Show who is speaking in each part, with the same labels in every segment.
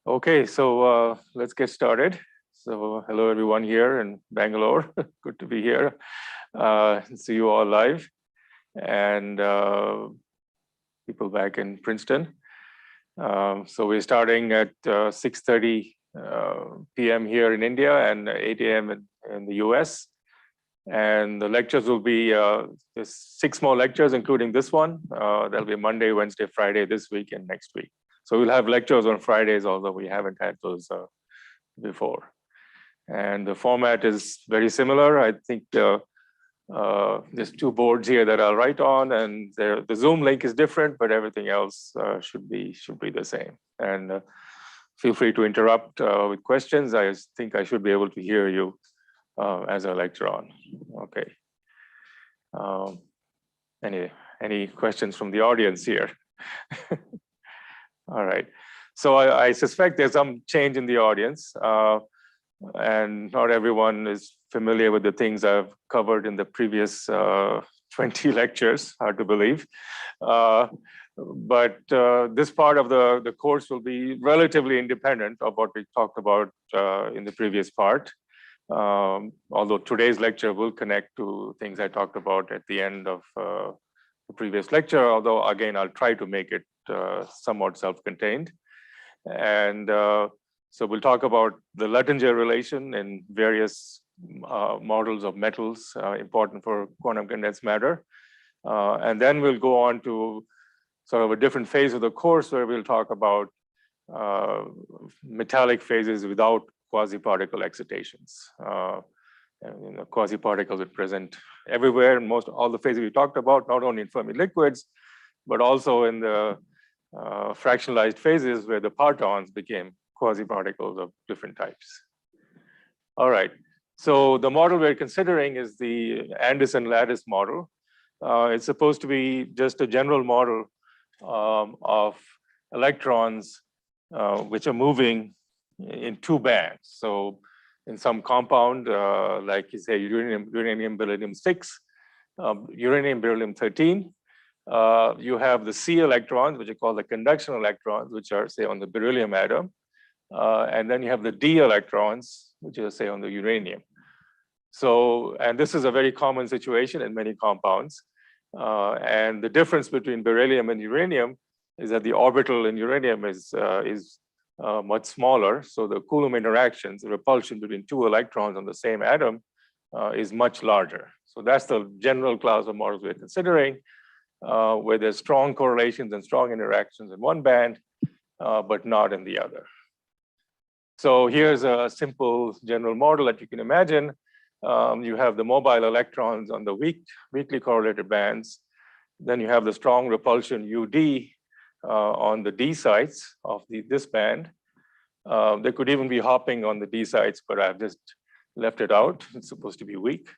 Speaker 1: Okay, so let's get started. So hello everyone here in Bangalore. Good to be here. See you all live, and people back in Princeton. So we're starting at 6:30 p.m. here in India and 8 a.m. in the US. And the lectures will be there's 6 more lectures, including this one. That'll be Monday, Wednesday, Friday this week and next week. So we'll have lectures on Fridays, although we haven't had those before. And the format is very similar. I think there's 2 boards here that I'll write on, and the Zoom link is different, but everything else should be the same. And feel free to interrupt with questions. I think I should be able to hear you as I lecture on. Okay. Any questions from the audience here? All right. So I suspect there's some change in the audience, and not everyone is familiar with the things I've covered in the previous 20 lectures, hard to believe. But this part of the course will be relatively independent of what we talked about in the previous part. Although today's lecture will connect to things I talked about at the end of the previous lecture, although again, I'll try to make it somewhat self-contained. And so we'll talk about the Luttinger relation in various models of metals important for quantum condensed matter. And then we'll go on to sort of a different phase of the course where we'll talk about metallic phases without quasi-particle excitations. And, quasi-particles are present everywhere in all the phases we talked about, not only in Fermi liquids, but also in the fractionalized phases where the partons became quasi-particles of different types. All right, so the model we're considering is the Anderson lattice model. It's supposed to be just a general model of electrons which are moving in 2 bands. So in some compound, like you say, uranium, beryllium-6, uranium, beryllium-13, you have the C electrons, which are called the conduction electrons, which are, say, on the beryllium atom. And then you have the D electrons, which are, say, on the uranium. So, and this is a very common situation in many compounds. And the difference between beryllium and uranium is that the orbital in uranium is much smaller. So the Coulomb interactions, the repulsion between 2 electrons on the same atom is much larger. So that's the general class of models we're considering, where there's strong correlations and strong interactions in one band, but not in the other. So here's a simple general model that you can imagine. You have the mobile electrons on the weakly correlated bands. Then you have the strong repulsion UD on the D sites of this band. They could even be hopping on the D sites, but I've just left it out. It's supposed to be weak.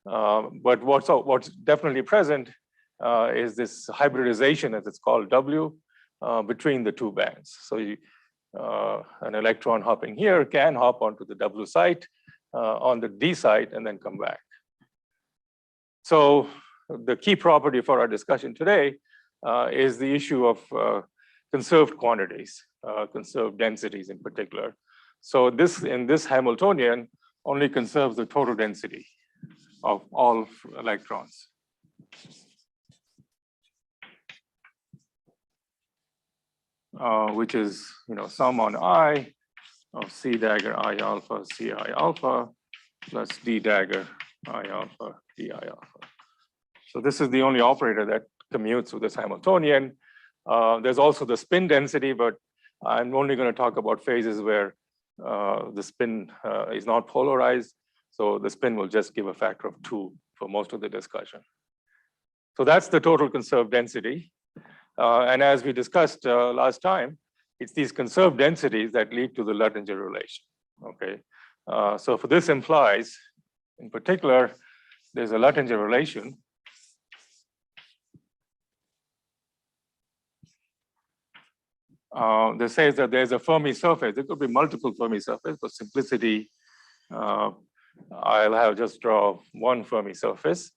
Speaker 1: But what's definitely present is this hybridization, as it's called, W, between the 2 bands. So an electron hopping here can hop onto the W site, on the D site, and then come back. So the key property for our discussion today is the issue of conserved quantities, conserved densities in particular. So in this Hamiltonian only conserves the total density of all electrons. Which is, sum on I of C dagger I alpha, Ci alpha, plus D dagger I alpha, Di alpha. So this is the only operator that commutes with this Hamiltonian. There's also the spin density, but I'm only going to talk about phases where the spin is not polarized. So the spin will just give a factor of 2 for most of the discussion. So that's the total conserved density. And as we discussed last time, it's these conserved densities that lead to the Luttinger relation. Okay, so for this implies, in particular, there's a Luttinger relation that says that there's a Fermi surface. There could be multiple Fermi surfaces. For simplicity, I'll have just draw one Fermi surface.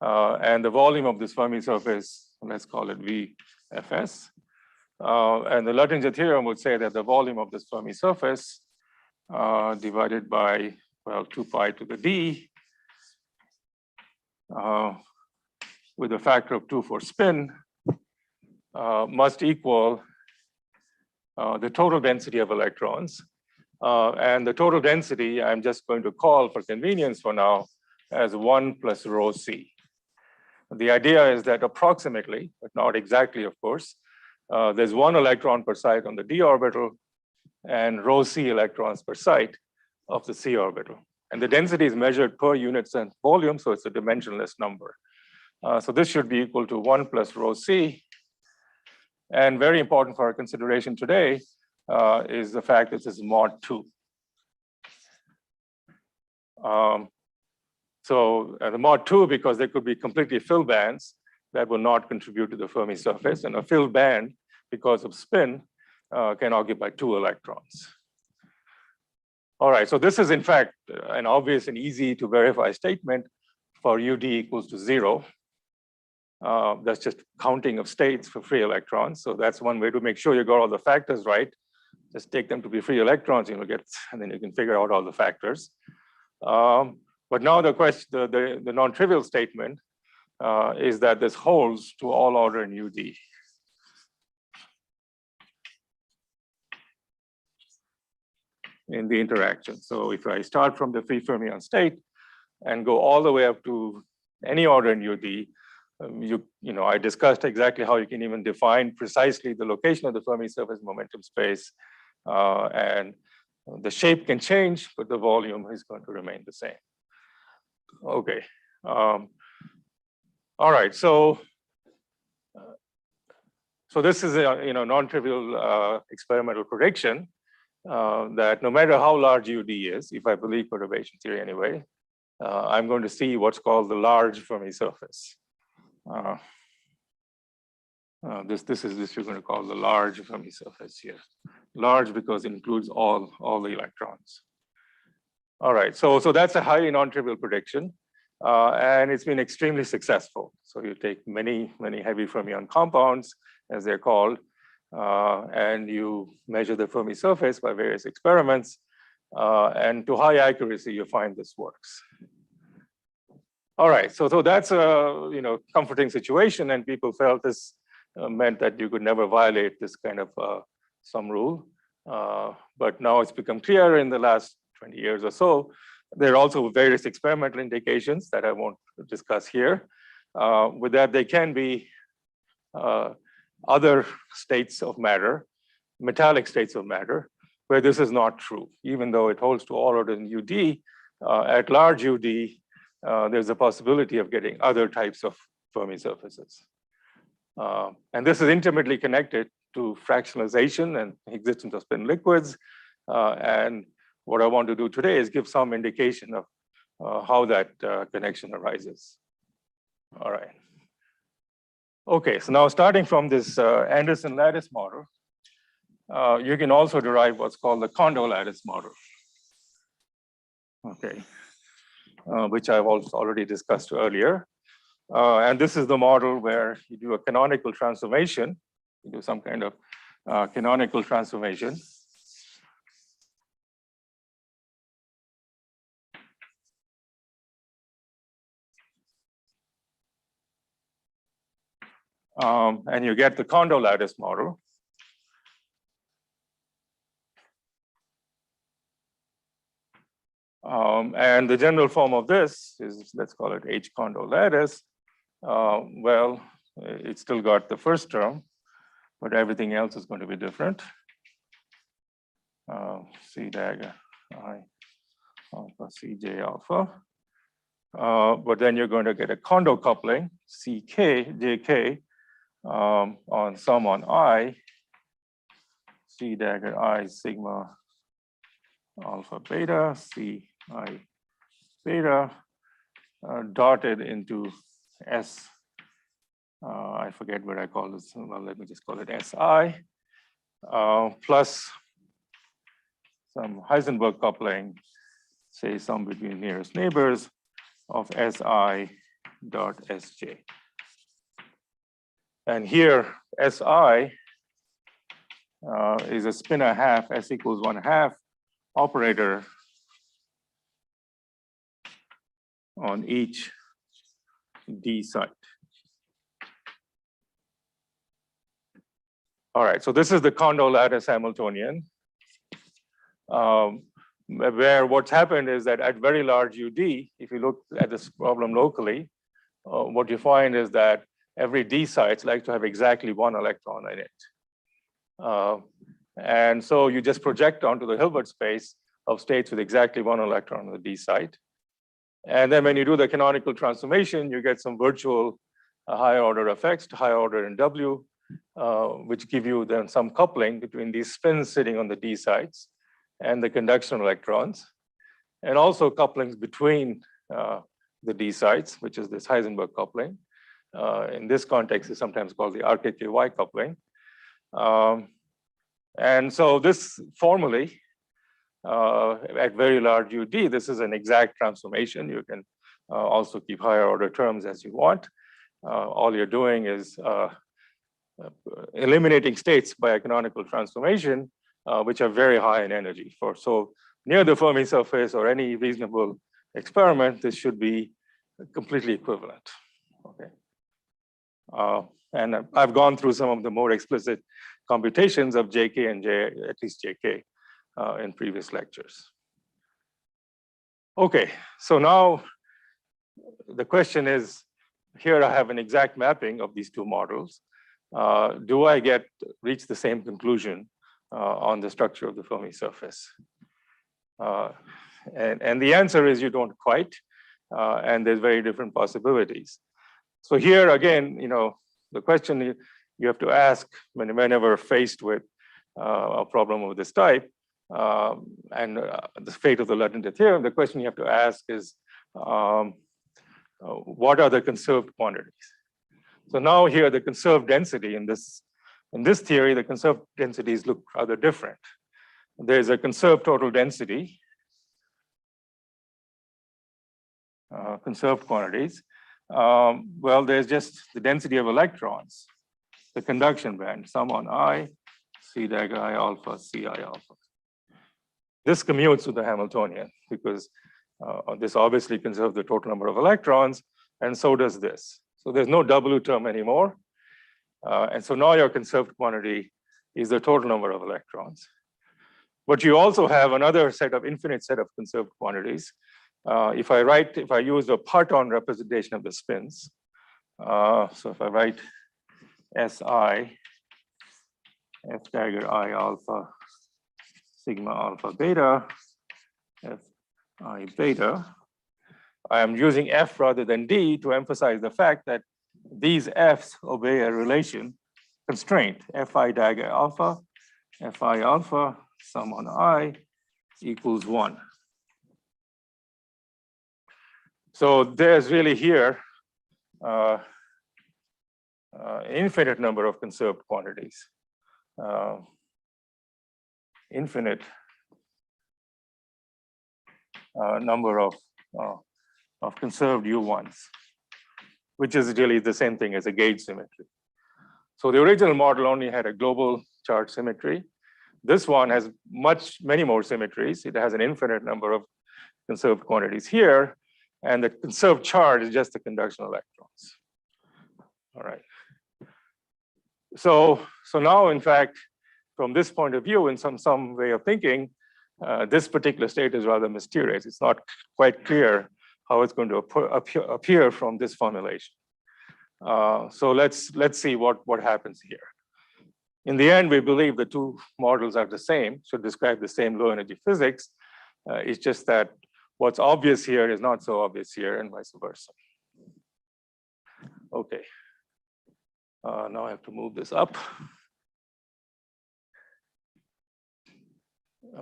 Speaker 1: And the volume of this Fermi surface, let's call it VFS. And the Luttinger theorem would say that the volume of this Fermi surface divided by, well, 2 pi to the d with a factor of 2 for spin must equal the total density of electrons. And the total density, I'm just going to call for convenience for now as 1 plus rho c. The idea is that approximately, but not exactly, of course, there's 1 electron per site on the d orbital and rho c electrons per site of the c orbital. And the density is measured per unit cent volume, so it's a dimensionless number. So this should be equal to 1 plus rho c. And very important for our consideration today is the fact that this is mod 2. So the mod 2, because there could be completely filled bands that will not contribute to the Fermi surface, and a filled band, because of spin, can occupy 2 electrons. All right, so this is in fact an obvious and easy to verify statement for UD equals to 0. That's just counting of states for free electrons. So that's one way to make sure you got all the factors right. Just take them to be free electrons, and then you can figure out all the factors. But now the question, the non-trivial statement is that this holds to all order in UD. In the interaction. So if I start from the free fermion state and go all the way up to any order in UD, I discussed exactly how you can even define precisely the location of the Fermi surface momentum space, and the shape can change, but the volume is going to remain the same. Okay. All right. So this is a non-trivial experimental prediction. That no matter how large UD is, if I believe perturbation theory anyway, I'm going to see what's called the large Fermi surface. This you're going to call the large Fermi surface here. Large because it includes all the electrons. All right, so that's a highly non-trivial prediction, and it's been extremely successful. So you take many heavy fermion compounds, as they're called, and you measure the Fermi surface by various experiments, and to high accuracy, you find this works. All right, so that's a comforting situation, and people felt this meant that you could never violate this kind of sum rule. But now it's become clear in the last 20 years or so. There are also various experimental indications that I won't discuss here. With that, there can be other states of matter, metallic states of matter, where this is not true. Even though it holds to all orders in UD, at large UD, there's a possibility of getting other types of Fermi surfaces. And this is intimately connected to fractionalization and existence of spin liquids. And what I want to do today is give some indication of how that connection arises. All right. Okay, so now starting from this Anderson lattice model, you can also derive what's called the Kondo lattice model. Okay, which I've also already discussed earlier. And this is the model where you do a canonical transformation, you do some kind of canonical transformation. And you get the Kondo lattice model. And the general form of this is, let's call it H Kondo lattice. Well, it's still got the first term, but everything else is going to be different. C dagger I alpha Cj alpha. But then you're going to get a Kondo coupling, Ck, Jk, on sum on I, C dagger I sigma alpha beta, C I beta, dotted into S, I forget what I call this, well, let me just call it Si, plus some Heisenberg coupling, say sum between nearest neighbors of Si dot Sj. And here, Si is a spinor half S equals 1/2 operator on each D site. All right, so this is the Kondo lattice Hamiltonian, where what's happened is that at very large UD, if you look at this problem locally, what you find is that every D sites like to have exactly one electron in it. And so you just project onto the Hilbert space of states with exactly one electron on the D site. And then when you do the canonical transformation, you get some virtual higher order effects to higher order in W, which give you then some coupling between these spins sitting on the D sites and the conduction electrons, and also couplings between the D sites, which is this Heisenberg coupling. In this context, is sometimes called the RKKY coupling. And so this formally, at very large UD, this is an exact transformation. You can also keep higher order terms as you want. All you're doing is eliminating states by a canonical transformation, which are very high in energy. So near the Fermi surface or any reasonable experiment, this should be completely equivalent. Okay. And I've gone through some of the more explicit computations of JK and J, at least JK, in previous lectures. Okay, so now the question is, here I have an exact mapping of these two models. Do I reach the same conclusion on the structure of the Fermi surface? And the answer is you don't quite, and there's very different possibilities. So here again, the question you have to ask whenever faced with a problem of this type, and the fate of the Luttinger theorem, the question you have to ask is, what are the conserved quantities? So now here, the conserved density in this theory, the conserved densities look rather different. There's a conserved total density, conserved quantities. Well, there's just the density of electrons, the conduction band, sum on I, C dagger I alpha, Ci alpha. This commutes with the Hamiltonian because this obviously conserves the total number of electrons, and so does this. So there's no W term anymore. And so now your conserved quantity is the total number of electrons. But you also have another infinite set of conserved quantities. If I use a parton representation of the spins, so if I write Si, F dagger I alpha, sigma alpha beta, F I beta, I am using F rather than D to emphasize the fact that these Fs obey a relation constraint, Fi dagger alpha, Fi alpha, sum on I equals 1. So there's really here infinite number of conserved quantities, infinite number of conserved U1s, which is really the same thing as a gauge symmetry. So the original model only had a global charge symmetry. This one has many more symmetries. It has an infinite number of conserved quantities here, and the conserved charge is just the conduction electrons. All right. So now, in fact, from this point of view, in some way of thinking, this particular state is rather mysterious. It's not quite clear how it's going to appear from this formulation. So let's see what happens here. In the end, we believe the two models are the same, should describe the same low energy physics. It's just that what's obvious here is not so obvious here, and vice versa. Okay. Now I have to move this up.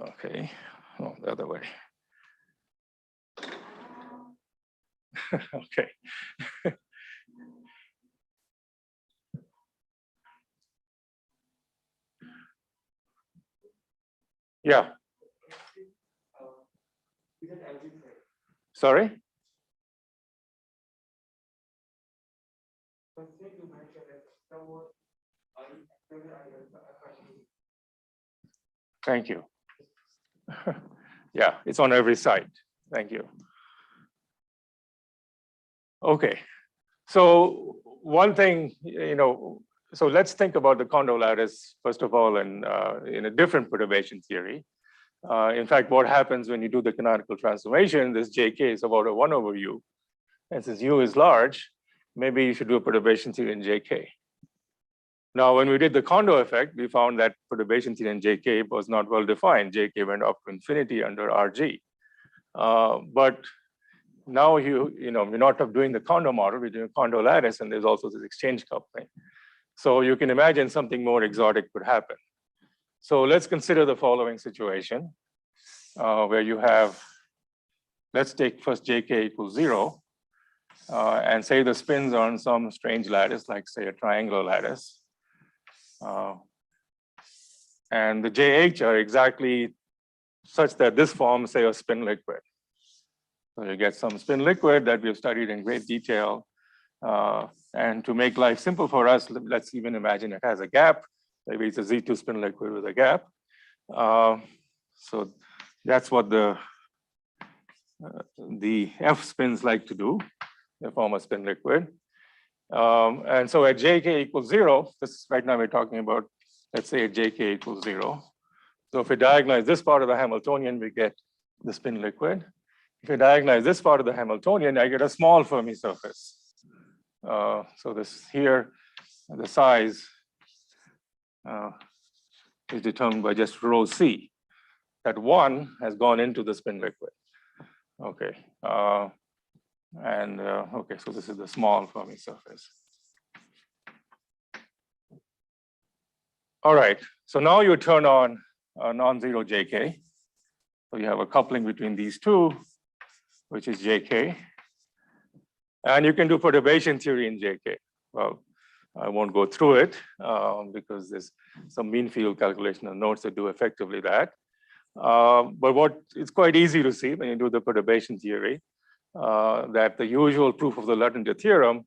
Speaker 1: Okay, oh, the other way. Okay. Yeah. Sorry? Thank you. Yeah, it's on every side. Thank you. Okay, so one thing, so let's think about the Kondo lattice, first of all, in a different perturbation theory. In fact, what happens when you do the canonical transformation, this JK is about a 1 over U. And since U is large, maybe you should do a perturbation theory in JK. Now, when we did the Kondo effect, we found that perturbation theory in JK was not well defined. JK went up to infinity under RG. But now you're not doing the Kondo model, we're doing Kondo lattice, and there's also this exchange coupling. So you can imagine something more exotic could happen. So let's consider the following situation where you have, let's take first JK equals 0, and say the spins are on some strange lattice, like say a triangular lattice. And the JH are exactly such that this forms, say, a spin liquid. So you get some spin liquid that we've studied in great detail. And to make life simple for us, let's even imagine it has a gap. Maybe it's a Z2 spin liquid with a gap. So that's what the F spins like to do. They form a spin liquid. And so at JK equals 0, this right now we're talking about, let's say at JK equals 0. So if we diagonalize this part of the Hamiltonian, we get the spin liquid. If you diagonalize this part of the Hamiltonian, I get a small Fermi surface. So this here, the size is determined by just rho C. That 1 has gone into the spin liquid. Okay. Okay, so this is the small Fermi surface. All right, so now you turn on a non-zero JK. So you have a coupling between these two, which is JK. And you can do perturbation theory in JK. Well, I won't go through it because there's some mean field calculation of nodes that do effectively that. But it's quite easy to see when you do the perturbation theory that the usual proof of the Luttinger theorem,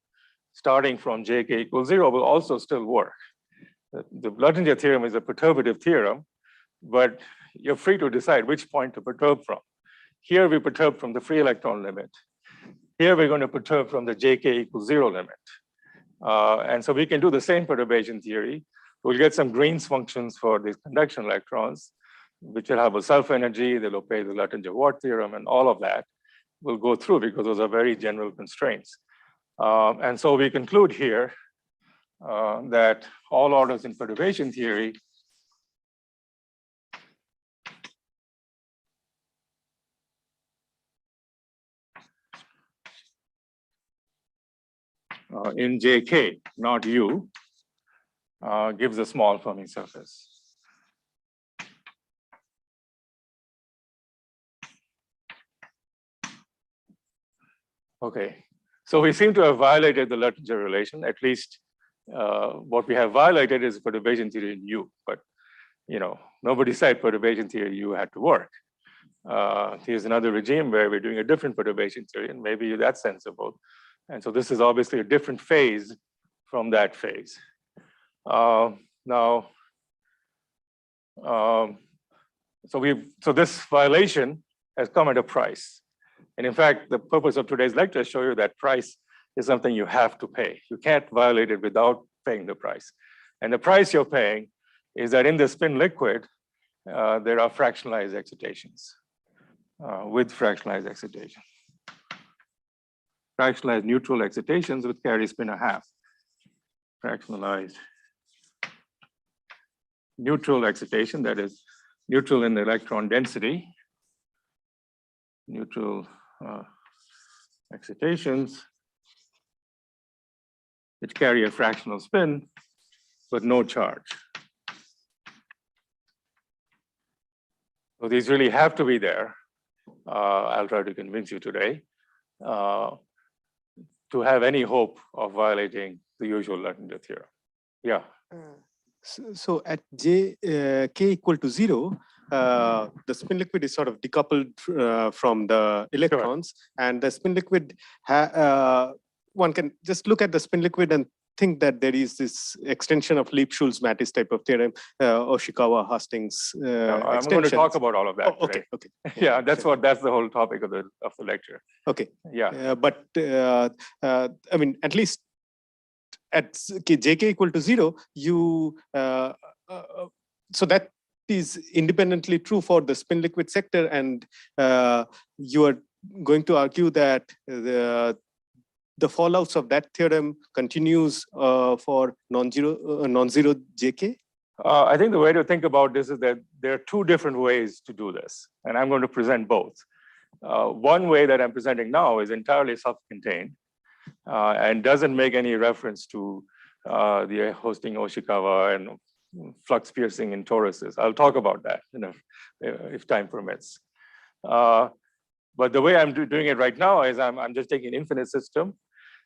Speaker 1: starting from JK equals 0, will also still work. The Luttinger theorem is a perturbative theorem, but you're free to decide which point to perturb from. Here we perturb from the free electron limit. Here we're going to perturb from the JK equals 0 limit. And so we can do the same perturbation theory. We'll get some Green's functions for these conduction electrons, which will have a self-energy, they'll obey the Luttinger-Watt theorem, and all of that will go through because those are very general constraints. And so we conclude here that all orders in perturbation theory in JK, not U, gives a small Fermi surface. Okay, so we seem to have violated the Luttinger relation. At least what we have violated is perturbation theory in U, but nobody said perturbation theory U had to work. Here's another regime where we're doing a different perturbation theory, and maybe that's sensible. And so this is obviously a different phase from that phase. So this violation has come at a price. And in fact, the purpose of today's lecture is to show you that price is something you have to pay. You can't violate it without paying the price. And the price you're paying is that in the spin liquid, there are fractionalized excitations with fractionalized excitation. Fractionalized neutral excitations with carry spin 1/2. Fractionalized neutral excitation, that is neutral in the electron density. Neutral excitations which carry a fractional spin but no charge. So these really have to be there. I'll try to convince you today to have any hope of violating the usual Luttinger theorem. Yeah.
Speaker 2: So at K equal to 0, the spin liquid is sort of decoupled from the electrons, and the spin liquid, one can just look at the spin liquid and think that there is this extension of Lipschulz Matisse type of theorem, Oshikawa Hastings
Speaker 1: I'm going to talk about all of that.
Speaker 2: Oh, okay,
Speaker 1: today. Okay. Yeah, that's the whole topic of the lecture.
Speaker 2: Okay.
Speaker 1: Yeah.
Speaker 2: But I mean, at least at JK equal to 0, you so that is independently true for the spin liquid sector, and you are going to argue that the fallouts of that theorem continues for non-zero JK?
Speaker 1: I think the way to think about this is that there are two different ways to do this, and I'm going to present both. One way that I'm presenting now is entirely self-contained and doesn't make any reference to the hosting Oshikawa and flux piercing in toruses. I'll talk about that if time permits. But the way I'm doing it right now is I'm just taking an infinite system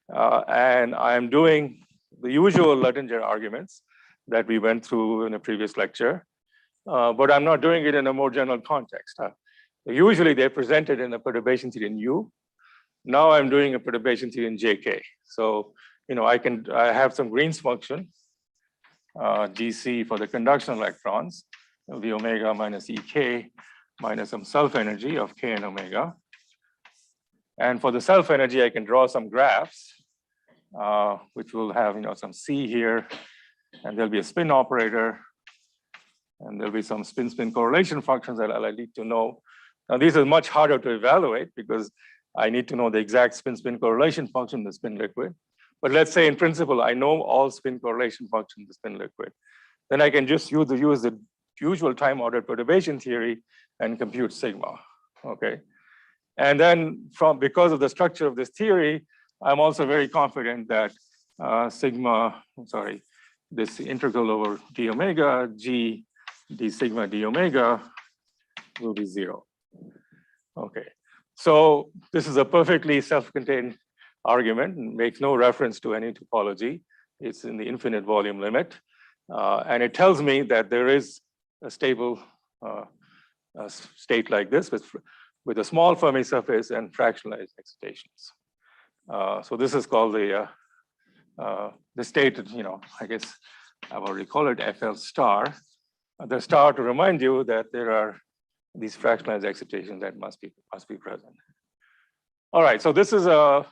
Speaker 1: and I'm doing the usual Luttinger arguments that we went through in a previous lecture, but I'm not doing it in a more general context. Usually they're presented in a perturbation theory in U. Now I'm doing a perturbation theory in JK. So, I have some Green's function, GC for the conduction electrons, V omega minus EK minus some self energy of K and omega. And for the self energy, I can draw some graphs, which will have some C here, and there'll be a spin operator, and there'll be some spin-spin correlation functions that I need to know. Now, these are much harder to evaluate because I need to know the exact spin-spin correlation function in the spin liquid. But let's say in principle, I know all spin correlation functions in the spin liquid. Then I can just use the usual time-ordered perturbation theory and compute sigma, okay? And then because of the structure of this theory, I'm also very confident that this integral over d omega g d sigma d omega will be 0. Okay, so this is a perfectly self-contained argument and makes no reference to any topology. It's in the infinite volume limit. And it tells me that there is a stable state like this with a small Fermi surface and fractionalized excitations. So this is called the state, I guess I've already called it FL star. The star to remind you that there are these fractionalized excitations that must be present. All right, so this is to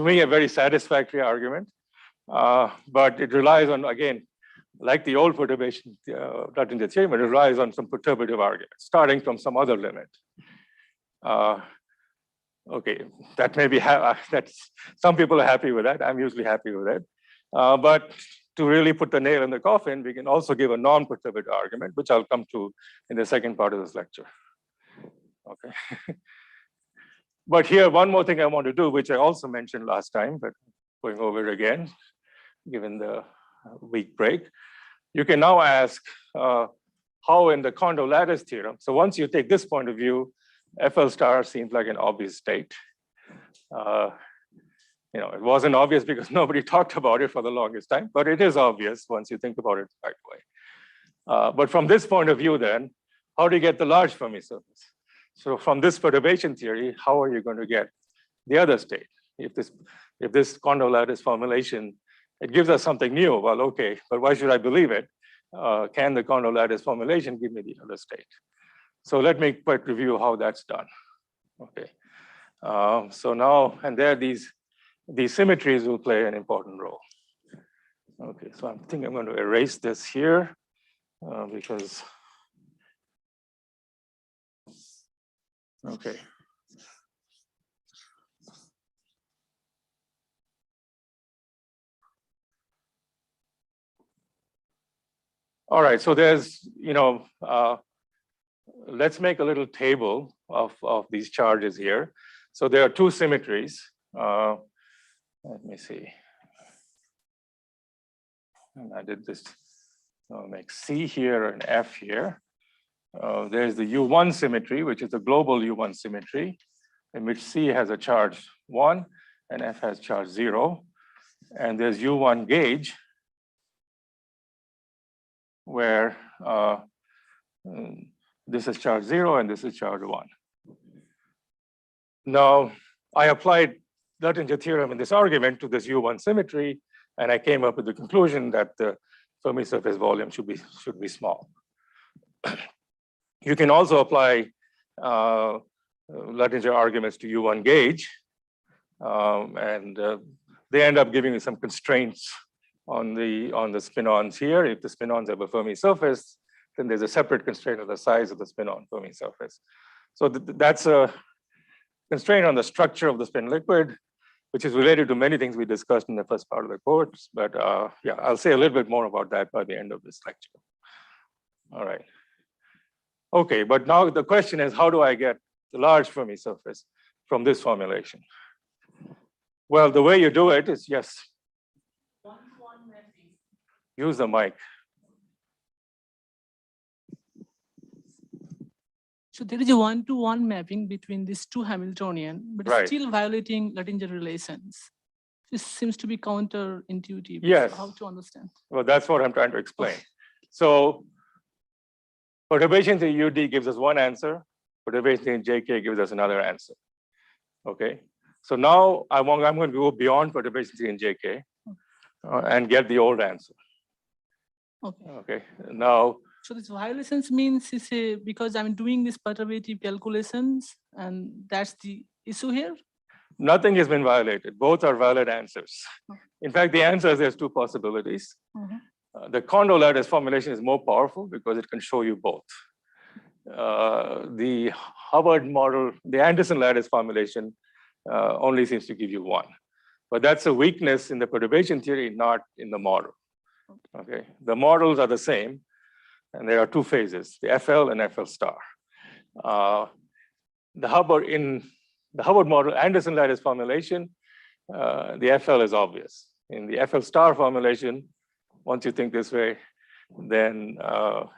Speaker 1: me, a very satisfactory argument, but it relies on, again, like the old perturbation Luttinger theorem, it relies on some perturbative arguments, starting from some other limit. Okay, that may be, some people are happy with that. I'm usually happy with it. But to really put the nail in the coffin, we can also give a non-perturbative argument, which I'll come to in the second part of this lecture. Okay. But here, one more thing I want to do, which I also mentioned last time, but going over it again, given the week break. You can now ask how in the Kondo Lattice theorem, so once you take this point of view, FL star seems like an obvious state. It wasn't obvious because nobody talked about it for the longest time, but it is obvious once you think about it the right way. But from this point of view then, how do you get the large Fermi surface? So from this perturbation theory, how are you going to get the other state? If this Kondo Lattice formulation, it gives us something new, well, okay, but why should I believe it? Can the Kondo Lattice formulation give me the other state? So let me quick review how that's done. Okay, so now, and there these symmetries will play an important role. Okay, so I think I'm going to erase this here because, okay. All right, so there's, let's make a little table of these charges here. So there are two symmetries. Let me see. And I did this, I'll make C here and F here. There's the U1 symmetry, which is the global U1 symmetry, in which C has a charge 1 and F has charge 0. And there's U1 gauge, where this is charge 0 and this is charge 1. Now, I applied Luttinger theorem in this argument to this U1 symmetry, and I came up with the conclusion that the Fermi surface volume should be small. You can also apply Luttinger arguments to U1 gauge, and they end up giving you some constraints on the spin-ons here. If the spin-ons have a Fermi surface, then there's a separate constraint of the size of the spin-on Fermi surface. So that's a constraint on the structure of the spin liquid, which is related to many things we discussed in the first part of the course. But yeah, I'll say a little bit more about that by the end of this lecture. All right. Okay, but now the question is, how do I get the large Fermi surface from this formulation? Well, the way you do it is, yes.
Speaker 3: One-to-one mapping.
Speaker 1: Use the mic.
Speaker 3: So there is a one-to-one mapping between these two Hamiltonian, but
Speaker 1: Right.
Speaker 3: still violating Luttinger relations. This seems to be counterintuitive.
Speaker 1: Yes.
Speaker 3: So how to understand?
Speaker 1: Well, that's what I'm trying to explain. So perturbation to UD gives us one answer. Perturbation in JK gives us another answer. Okay. So now I'm going to go beyond perturbation in JK and get the old answer.
Speaker 3: Okay.
Speaker 1: Okay. Now,
Speaker 3: So this violations means is because I'm doing this perturbative calculations, and that's the issue here.
Speaker 1: nothing has been violated. Both are valid answers. In fact, the answer is there's two possibilities. The Kondo lattice formulation is more powerful because it can show you both. The Hubbard model, the Anderson lattice formulation only seems to give you one. But that's a weakness in the perturbation theory, not in the model. Okay, the models are the same, and there are two phases, the FL and FL star. The Hubbard model, Anderson lattice formulation, the FL is obvious. In the FL star formulation, once you think this way, then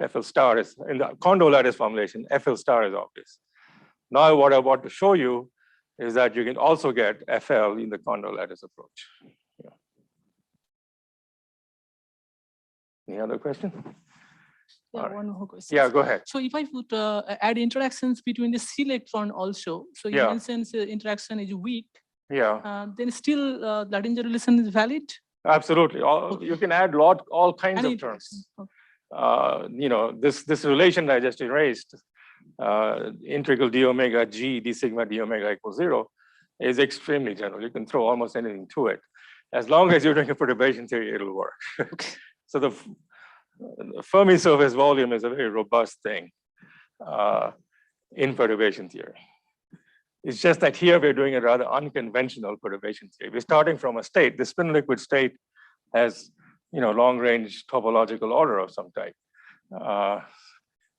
Speaker 1: FL star is, in the Kondo lattice formulation, FL star is obvious. Now what I want to show you is that you can also get FL in the Kondo lattice approach. Yeah. Any other question?
Speaker 3: Yeah,
Speaker 1: All right.
Speaker 3: one more question.
Speaker 1: Yeah, go ahead.
Speaker 3: So if I put add interactions between the C electron also, so you
Speaker 1: Yeah.
Speaker 3: mentioned the interaction is weak,
Speaker 1: Yeah,
Speaker 3: then still Luttinger relation is valid?
Speaker 1: absolutely.
Speaker 3: Okay.
Speaker 1: You can add all kinds
Speaker 3: Any
Speaker 1: of terms.
Speaker 3: interaction. Okay.
Speaker 1: You know, this relation I just erased, integral d omega g d sigma d omega equals 0, is extremely general. You can throw almost anything to it. As long as you're doing a perturbation theory, it'll work.
Speaker 3: Okay.
Speaker 1: So the Fermi surface volume is a very robust thing in perturbation theory. It's just that here we're doing a rather unconventional perturbation theory. We're starting from a state. The spin liquid state has, you know, long range topological order of some type.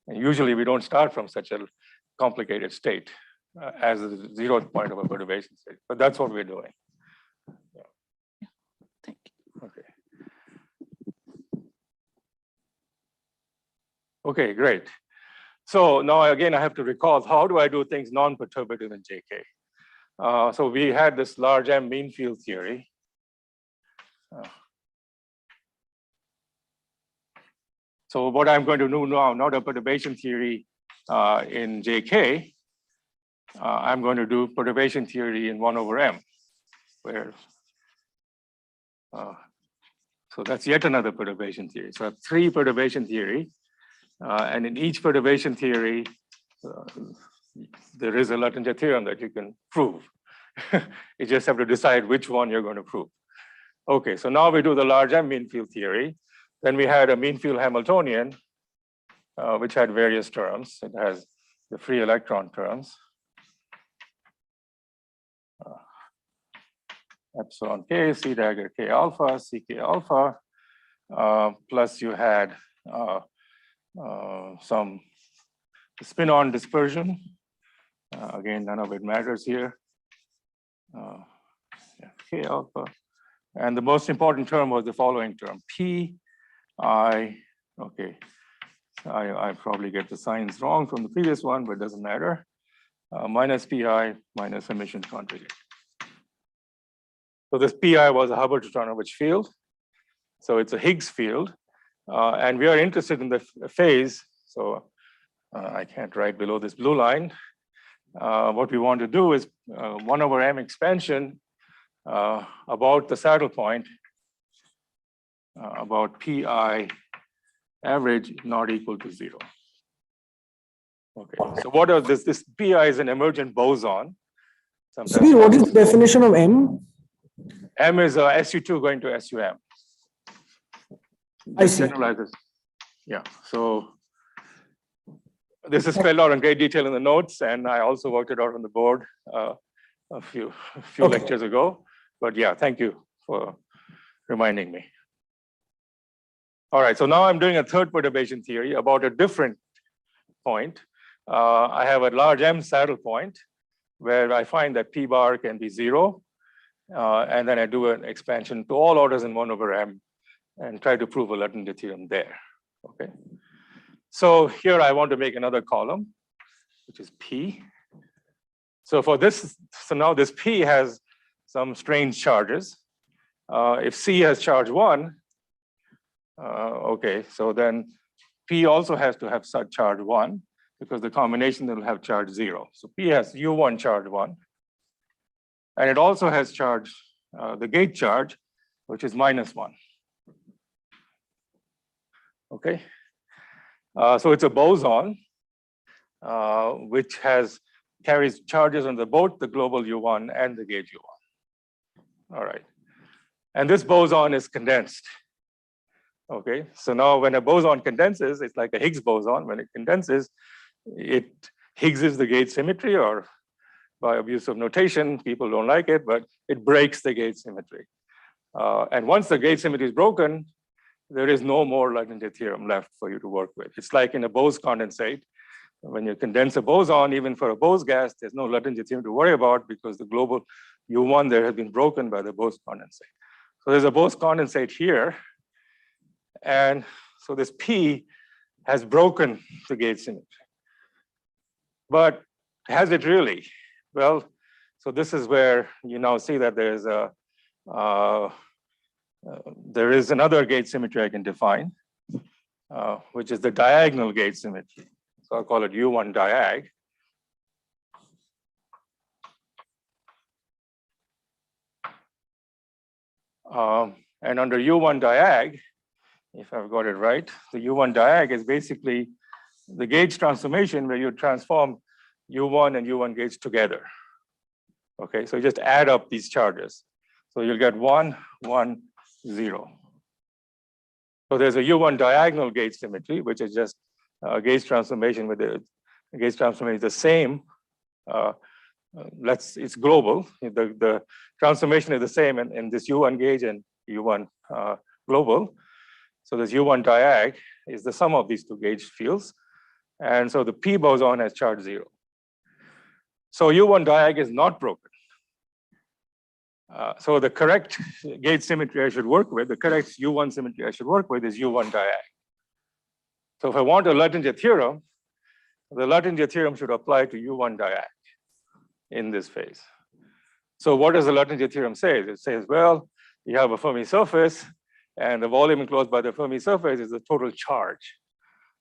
Speaker 1: And usually we don't start from such a complicated state as the 0th point of a perturbation state, but that's what we're doing.
Speaker 3: Yeah. Thank you.
Speaker 1: Okay. Okay, great. So now again, I have to recall, how do I do things non-perturbative in JK? So we had this large M mean field theory. So what I'm going to do now, not a perturbation theory in JK, I'm going to do perturbation theory in 1 over M, where, so that's yet another perturbation theory. So I have 3 perturbation theory, and in each perturbation theory, there is a Luttinger theorem that you can prove. You just have to decide which one you're going to prove. Okay, so now we do the large M mean field theory. Then we had a mean field Hamiltonian, which had various terms. It has the free electron terms. Epsilon k, C dagger k alpha, CK alpha, plus you had some spin-on dispersion. Again, none of it matters here. K alpha. And the most important term was the following term, P I, okay. I probably get the signs wrong from the previous one, but it doesn't matter. Minus PI minus emission conjugate. So this PI was a Hubbard-Trutanovich field. So it's a Higgs field. And we are interested in the phase. So I can't write below this blue line. What we want to do is 1 over M expansion about the saddle point, about pi average not equal to 0. Okay, so what are this? This pi is an emergent boson.
Speaker 4: Subir, what is the definition of M?
Speaker 1: M is SU2 going to SUM.
Speaker 4: I see.
Speaker 1: Generalizes. Yeah, so this is spelled out in great detail in the notes, and I also worked it out on the board a few lectures ago. But yeah, thank you for reminding me. All right, so now I'm doing a third perturbation theory about a different point. I have a large M saddle point where I find that P bar can be 0. And then I do an expansion to all orders in 1 over M and try to prove a Luttinger theorem there. Okay. So here I want to make another column, which is P. So for this, so now this P has some strange charges. If C has charge 1, okay, so then P also has to have such charge 1 because the combination will have charge 0. So P has U1 charge 1. And it also has charge, the gate charge, which is -1. Okay. So it's a boson, which carries charges on both the global U1 and the gate U1. All right. And this boson is condensed. Okay. So now when a boson condenses, it's like a Higgs boson. When it condenses, it Higgses the gate symmetry, or by abuse of notation, people don't like it, but it breaks the gate symmetry. And once the gate symmetry is broken, there is no more Luttinger theorem left for you to work with. It's like in a Bose condensate. When you condense a boson, even for a Bose gas, there's no Luttinger theorem to worry about because the global U1 there has been broken by the Bose condensate. So there's a Bose condensate here. And so this P has broken the gate symmetry. But has it really? Well, so this is where you now see that there is another gate symmetry I can define, which is the diagonal gate symmetry. So I'll call it U1 diag. And under U1 diag, if I've got it right, the U1 diag is basically the gauge transformation where you transform U1 and U1 gauge together. Okay, so you just add up these charges. So you'll get 1, 1, 0. So there's a U1 diagonal gauge symmetry, which is just gauge transformation with the gauge transformation is the same. It's global. The transformation is the same in this U1 gauge and U1 global. So this U1 diag is the sum of these two gauge fields. And so the P boson has charge 0. So U1 diag is not broken. So the correct gauge symmetry I should work with, the correct U1 symmetry I should work with is U1 diag. So if I want a Luttinger theorem, the Luttinger theorem should apply to U1 diag in this phase. So what does the Luttinger theorem say? It says, well, you have a Fermi surface, and the volume enclosed by the Fermi surface is the total charge.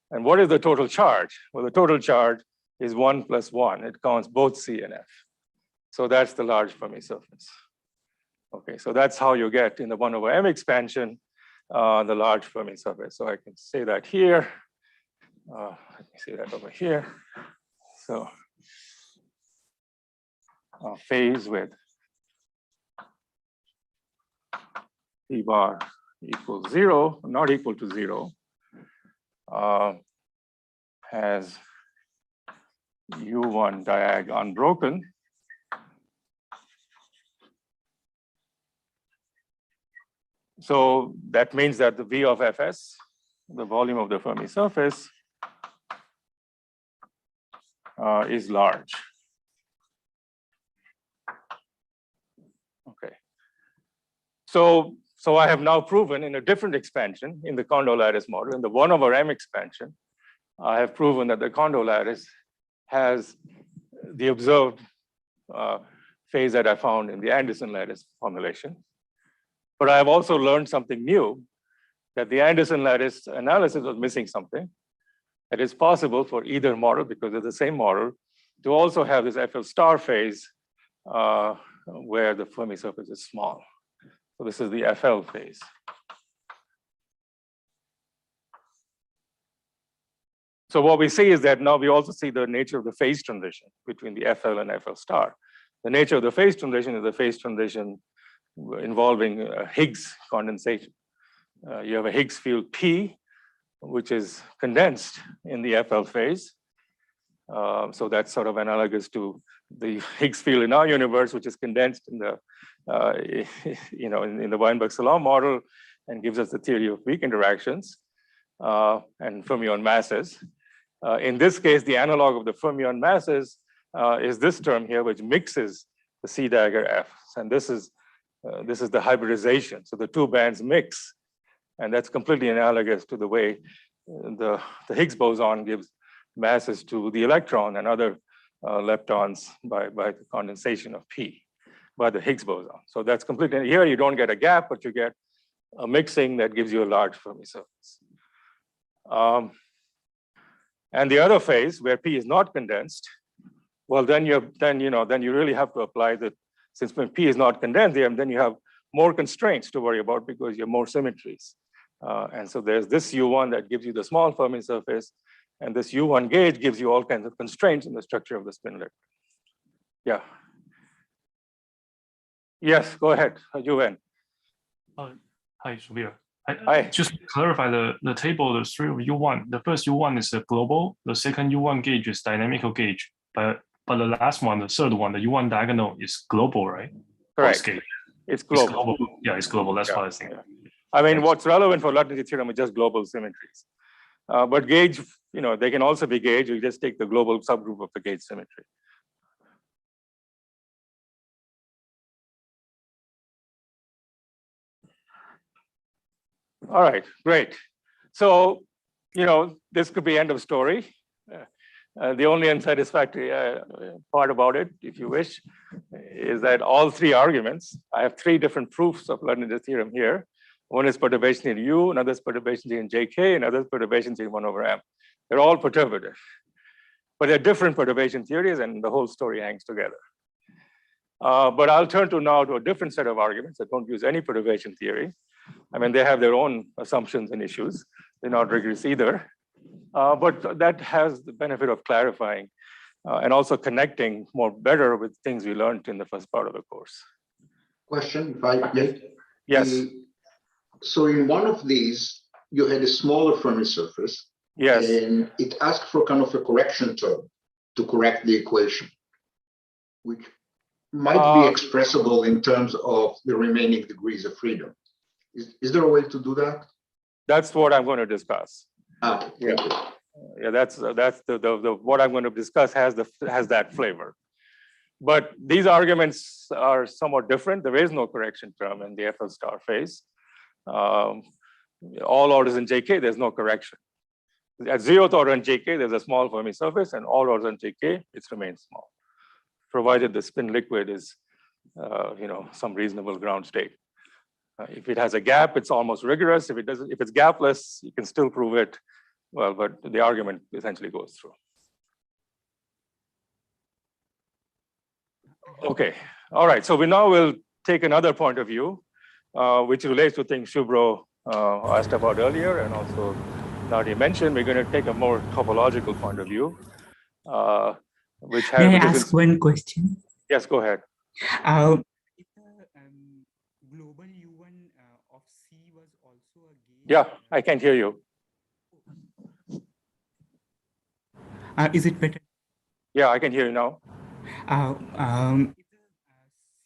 Speaker 1: And what is the total charge? Well, the total charge is 1 plus 1. It counts both C and F. So that's the large Fermi surface. Okay, so that's how you get in the 1 over M expansion, the large Fermi surface. So I can say that here. Let me say that over here. So phase with P bar equals 0, not equal to 0, has U1 diag unbroken. So that means that the V of Fs, the volume of the Fermi surface, is large. Okay. So I have now proven in a different expansion in the Kondo lattice model, in the 1 over M expansion, I have proven that the Kondo lattice has the observed phase that I found in the Anderson lattice formulation. But I have also learned something new, that the Anderson lattice analysis was missing something. It is possible for either model, because it's the same model, to also have this FL star phase where the Fermi surface is small. So this is the FL phase. So what we see is that now we also see the nature of the phase transition between the FL and FL star. The nature of the phase transition is a phase transition involving Higgs condensation. You have a Higgs field P, which is condensed in the FL phase. So that's sort of analogous to the Higgs field in our universe, which is condensed in the, in the Weinberg-Salom model and gives us the theory of weak interactions and fermion masses. In this case, the analog of the fermion masses is this term here, which mixes the C dagger F. And this is the hybridization. So the two bands mix, and that's completely analogous to the way the Higgs boson gives masses to the electron and other leptons by the condensation of P by the Higgs boson. So that's completely, here you don't get a gap, but you get a mixing that gives you a large Fermi surface. And the other phase where P is not condensed, well, then you really have to apply the, since when P is not condensed, then you have more constraints to worry about because you have more symmetries. And so there's this U1 that gives you the small Fermi surface, and this U1 gauge gives you all kinds of constraints in the structure of the spinlet. Yeah. Yes, go ahead, UN.
Speaker 5: Hi, Subir.
Speaker 1: Hi.
Speaker 5: Just to clarify the table, the three of U1. The first U1 is a global. The second U1 gauge is dynamical gauge. But the last one, the third one, the U1 diagonal is global, right?
Speaker 1: Correct. It's global.
Speaker 5: It's global. Yeah, it's global. That's what I think.
Speaker 1: Yeah. I mean, what's relevant for Lattice theorem is just global symmetries. But gauge, they can also be gauge. You just take the global subgroup of the gauge symmetry. All right, great. So, this could be end of story. The only unsatisfactory part about it, if you wish, is that all three arguments, I have three different proofs of Lattice theorem here. One is perturbation in U, another is perturbation in JK, another is perturbation in 1/m. They're all perturbative. But they're different perturbation theories, and the whole story hangs together. But I'll turn now to a different set of arguments that don't use any perturbation theory. I mean, they have their own assumptions and issues. They're not rigorous either. But that has the benefit of clarifying and also connecting more better with things we learned in the first part of the course.
Speaker 6: Question, if I may?
Speaker 1: Yes.
Speaker 6: So in one of these, you had a smaller Fermi surface.
Speaker 1: Yes.
Speaker 6: And it asked for kind of a correction term to correct the equation, which might be expressible in terms of the remaining degrees of freedom. Is there a way to do that?
Speaker 1: That's what I'm going to discuss.
Speaker 6: Ah,
Speaker 1: yeah. Yeah, that's the what I'm going to discuss has that flavor. But these arguments are somewhat different. There is no correction term in the FL star phase. All orders in JK, there's no correction. At 0th order in JK, there's a small Fermi surface, and all orders in JK, it remains small, provided the spin liquid is, some reasonable ground state. If it has a gap, it's almost rigorous. If it's gapless, you can still prove it. Well, but the argument essentially goes through. Okay, all right. So we now will take another point of view, which relates to things Shubro asked about earlier, and also Nadi mentioned. We're going to take a more topological point of view, which has.
Speaker 7: May I ask one question?
Speaker 1: Yes, go ahead.
Speaker 7: If the global U1 of C was also a gauge.
Speaker 1: Yeah, I can't hear you.
Speaker 7: Is it better?
Speaker 1: Yeah, I can hear you now.
Speaker 7: If the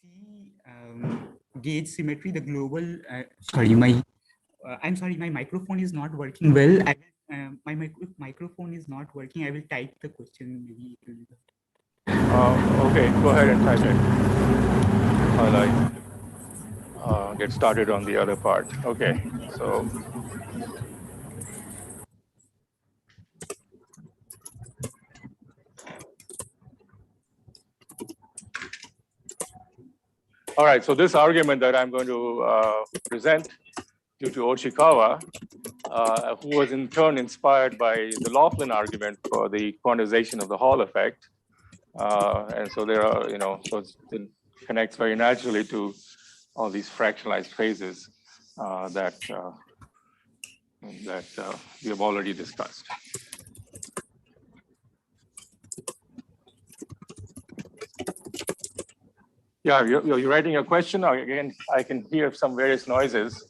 Speaker 7: C gauge symmetry, the global. I'm sorry, my microphone is not working well. My microphone is not working. I will type the question. Maybe it will be better.
Speaker 1: Okay, go ahead and type it while I get started on the other part. Okay, so. All right, so this argument that I'm going to present due to Oshikawa, who was in turn inspired by the Laughlin argument for the quantization of the Hall effect. And so there are, so it's connects very naturally to all these fractionalized phases that we have already discussed. Yeah, you're writing a question. Again, I can hear some various noises.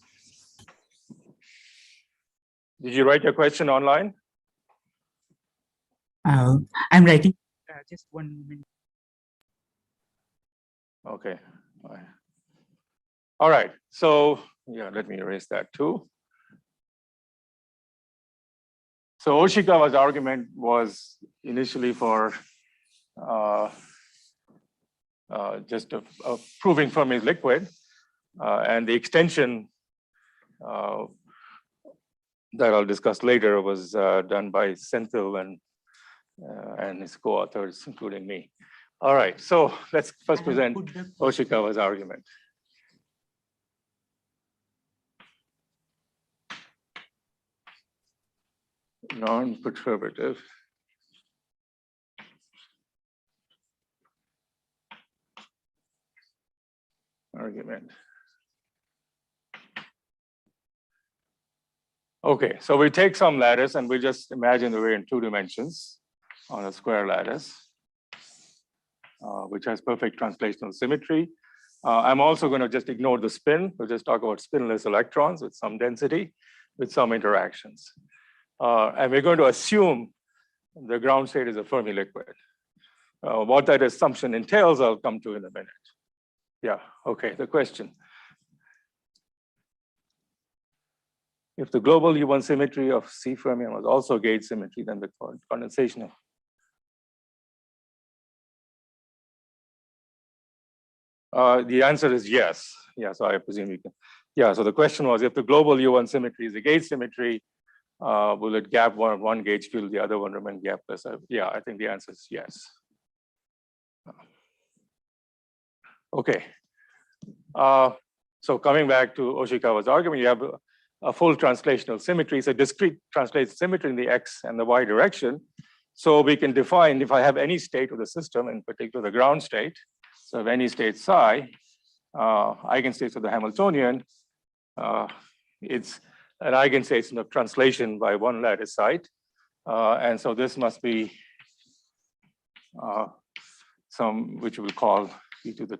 Speaker 1: Did you write your question online?
Speaker 7: I'm writing. Just one moment.
Speaker 1: Okay. All right. So yeah, let me erase that too. So Oshikawa's argument was initially for just proving Fermi's liquid, and the extension that I'll discuss later was done by Senthil and his co-authors, including me. All right, so let's first present Oshikawa's argument. Non-perturbative argument. Okay, so we take some lattice and we just imagine that we're in 2 dimensions on a square lattice, which has perfect translational symmetry. I'm also going to just ignore the spin. We'll just talk about spinless electrons with some density, with some interactions. And we're going to assume the ground state is a Fermi liquid. What that assumption entails, I'll come to in a minute. Yeah, okay, the question. If the global U1 symmetry of C fermion was also gauge symmetry, then the condensation of the answer is yes. Yeah, so I presume you can. Yeah, so the question was, if the global U1 symmetry is a gauge symmetry, will it gap one gauge field, the other one remain gapless? Yeah, I think the answer is yes. Okay. So coming back to Oshikawa's argument, you have a full translational symmetry, so discrete translational symmetry in the X and the Y direction. So we can define, if I have any state of the system, in particular the ground state, so if any state psi, eigenstates of the Hamiltonian, it's an eigenstate of translation by one lattice site. And so this must be some, which we'll call e to the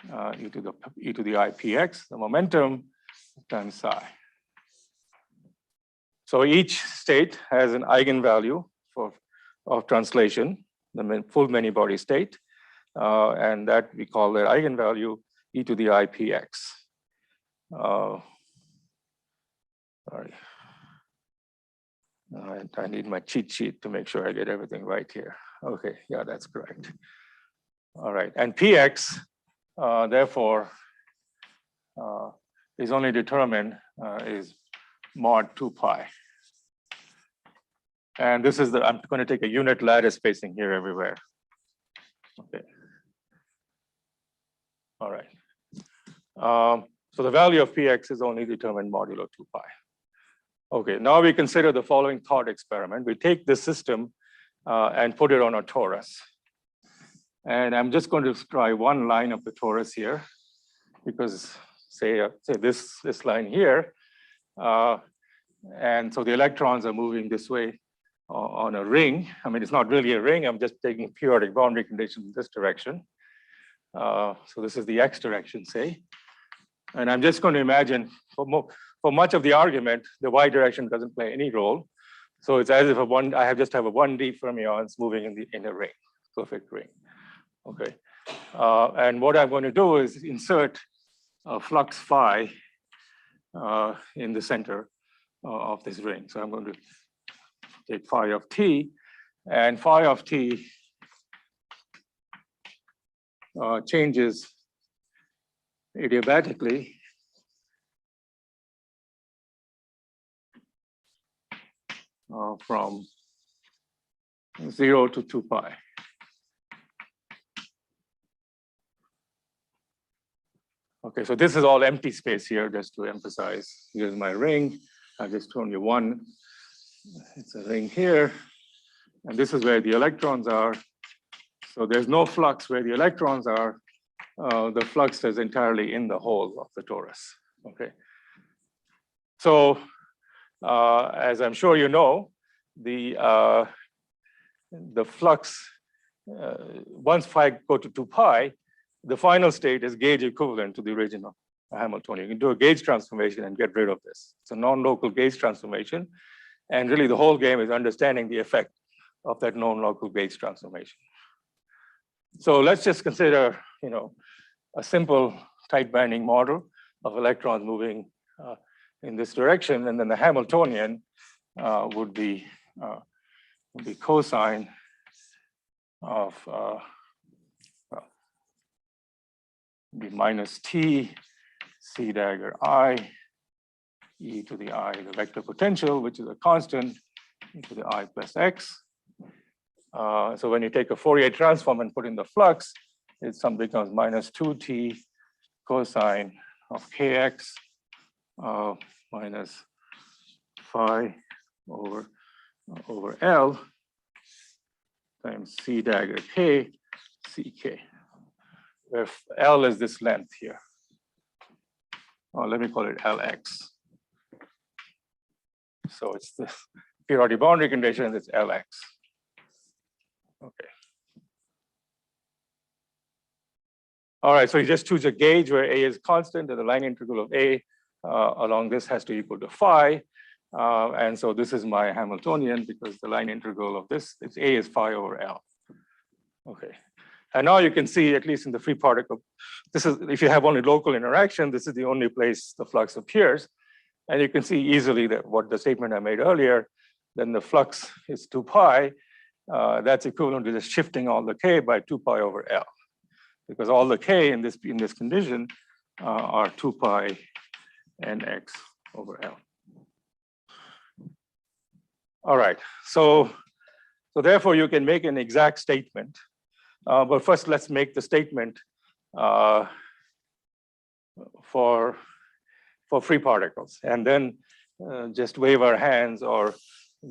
Speaker 1: IPX, the momentum times psi. So each state has an eigenvalue of translation, the full many-body state, and that we call that eigenvalue e to the IPX. Sorry. I need my cheat sheet to make sure I get everything right here. Okay, yeah, that's correct. All right, and PX, therefore, is only determined is mod 2 pi. And this is I'm going to take a unit lattice spacing here everywhere. Okay. All right. So the value of Px is only determined modulo 2 pi. Okay, now we consider the following thought experiment. We take this system and put it on a torus. And I'm just going to try one line of the torus here, because say this line here, and so the electrons are moving this way on a ring. I mean, it's not really a ring. I'm just taking periodic boundary conditions in this direction. So this is the X direction, say. And I'm just going to imagine for much of the argument, the Y direction doesn't play any role. So it's as if I just have a 1D fermions moving in a ring, perfect ring. Okay. And what I'm going to do is insert a flux phi in the center of this ring. So I'm going to take phi of t, and phi of t changes adiabatically from 0 to 2 pi. Okay, so this is all empty space here, just to emphasize. Here's my ring. I've just shown you one. It's a ring here. And this is where the electrons are. So there's no flux where the electrons are. the flux is entirely in the hole of the torus. Okay. So as I'm sure you know, the flux, once phi go to 2 pi, the final state is gauge equivalent to the original Hamiltonian. You can do a gauge transformation and get rid of this. It's a non-local gauge transformation. And really the whole game is understanding the effect of that non-local gauge transformation. So let's just consider, a simple tight banding model of electrons moving in this direction, and then the Hamiltonian would be cosine of be minus t c dagger I e to the I, the vector potential, which is a constant, e to the I plus x. So when you take a Fourier transform and put in the flux, it becomes minus 2t cosine of kx minus phi over L times c dagger k ck, where L is this length here. Oh, let me call it Lx. So it's this periodic boundary condition, it's Lx. Okay. All right, so you just choose a gauge where A is constant, and the line integral of A along this has to equal to phi. And so this is my Hamiltonian because the line integral of this, it's A is phi over L. Okay. And now you can see, at least in the free particle, this is, if you have only local interaction, this is the only place the flux appears. And you can see easily that what the statement I made earlier, then the flux is 2 pi. That's equivalent to just shifting all the k by 2 pi over L, because all the k in this condition are 2 pi and x over L. All right, so therefore you can make an exact statement. But first, let's make the statement for free particles, and then just wave our hands or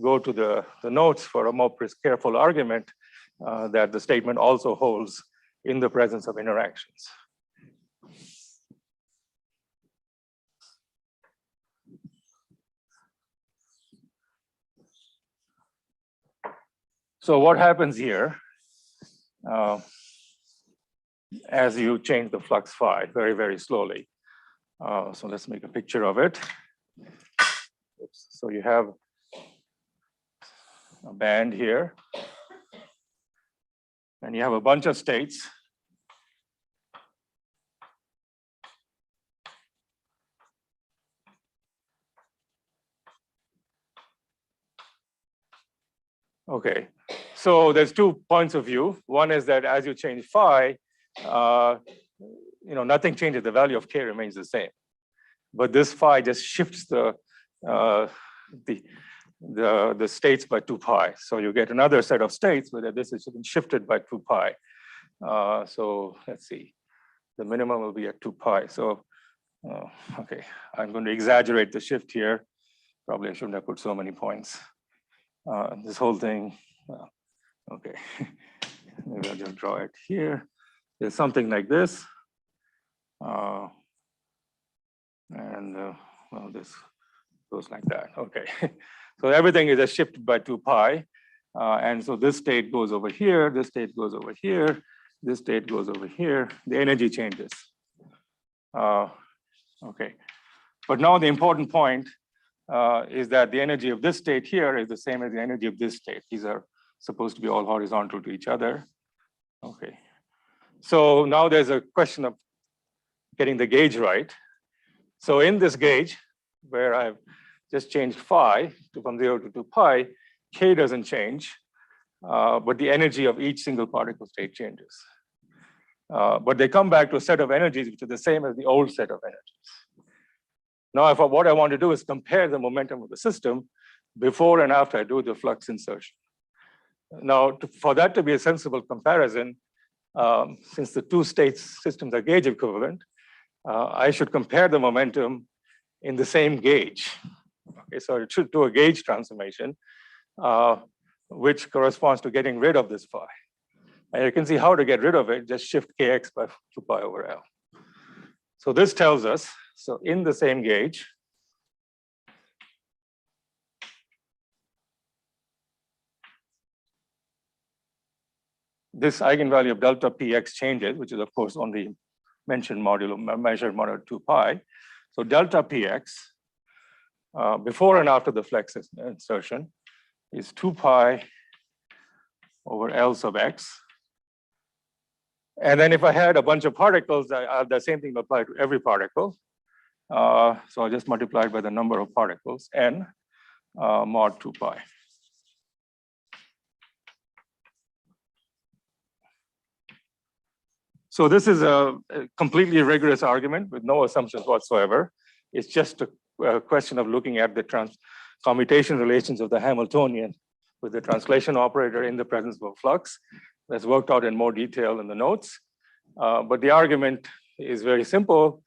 Speaker 1: go to the notes for a more careful argument that the statement also holds in the presence of interactions. So what happens here as you change the flux phi very, very slowly? So let's make a picture of it. Oops. So you have a band here, and you have a bunch of states. Okay, so there's 2 points of view. One is that as you change phi, nothing changes. The value of k remains the same, but this phi just shifts the states by 2 pi. So you get another set of states where this is shifted by 2 pi. So let's see, the minimum will be at 2 pi. So okay, I'm going to exaggerate the shift here. Probably I shouldn't have put so many points. This whole thing, okay, maybe I'll just draw it here. There's something like this. Well, this goes like that. Okay, so everything is just shifted by 2 pi. And so this state goes over here, this state goes over here, this state goes over here. The energy changes. Okay, but now the important point is that the energy of this state here is the same as the energy of this state. These are supposed to be all horizontal to each other. Okay, so now there's a question of getting the gauge right. So in this gauge, where I've just changed phi from 0 to 2 pi, k doesn't change, but the energy of each single particle state changes. But they come back to a set of energies which are the same as the old set of energies. Now, what I want to do is compare the momentum of the system before and after I do the flux insertion. Now, for that to be a sensible comparison, since the 2 systems are gauge equivalent, I should compare the momentum in the same gauge. Okay, so it should do a gauge transformation, which corresponds to getting rid of this phi. And you can see how to get rid of it, just shift kx by 2 pi over L. So this tells us, so in the same gauge, this eigenvalue of delta px changes, which is of course on the mentioned modulo, measured modulo 2 pi. So delta px, before and after the flex insertion, is 2 pi over L sub x. And then if I had a bunch of particles, the same thing will apply to every particle. So I just multiply it by the number of particles, n mod 2 pi. So this is a completely rigorous argument with no assumptions whatsoever. It's just a question of looking at the commutation relations of the Hamiltonian with the translation operator in the presence of a flux. That's worked out in more detail in the notes. But the argument is very simple.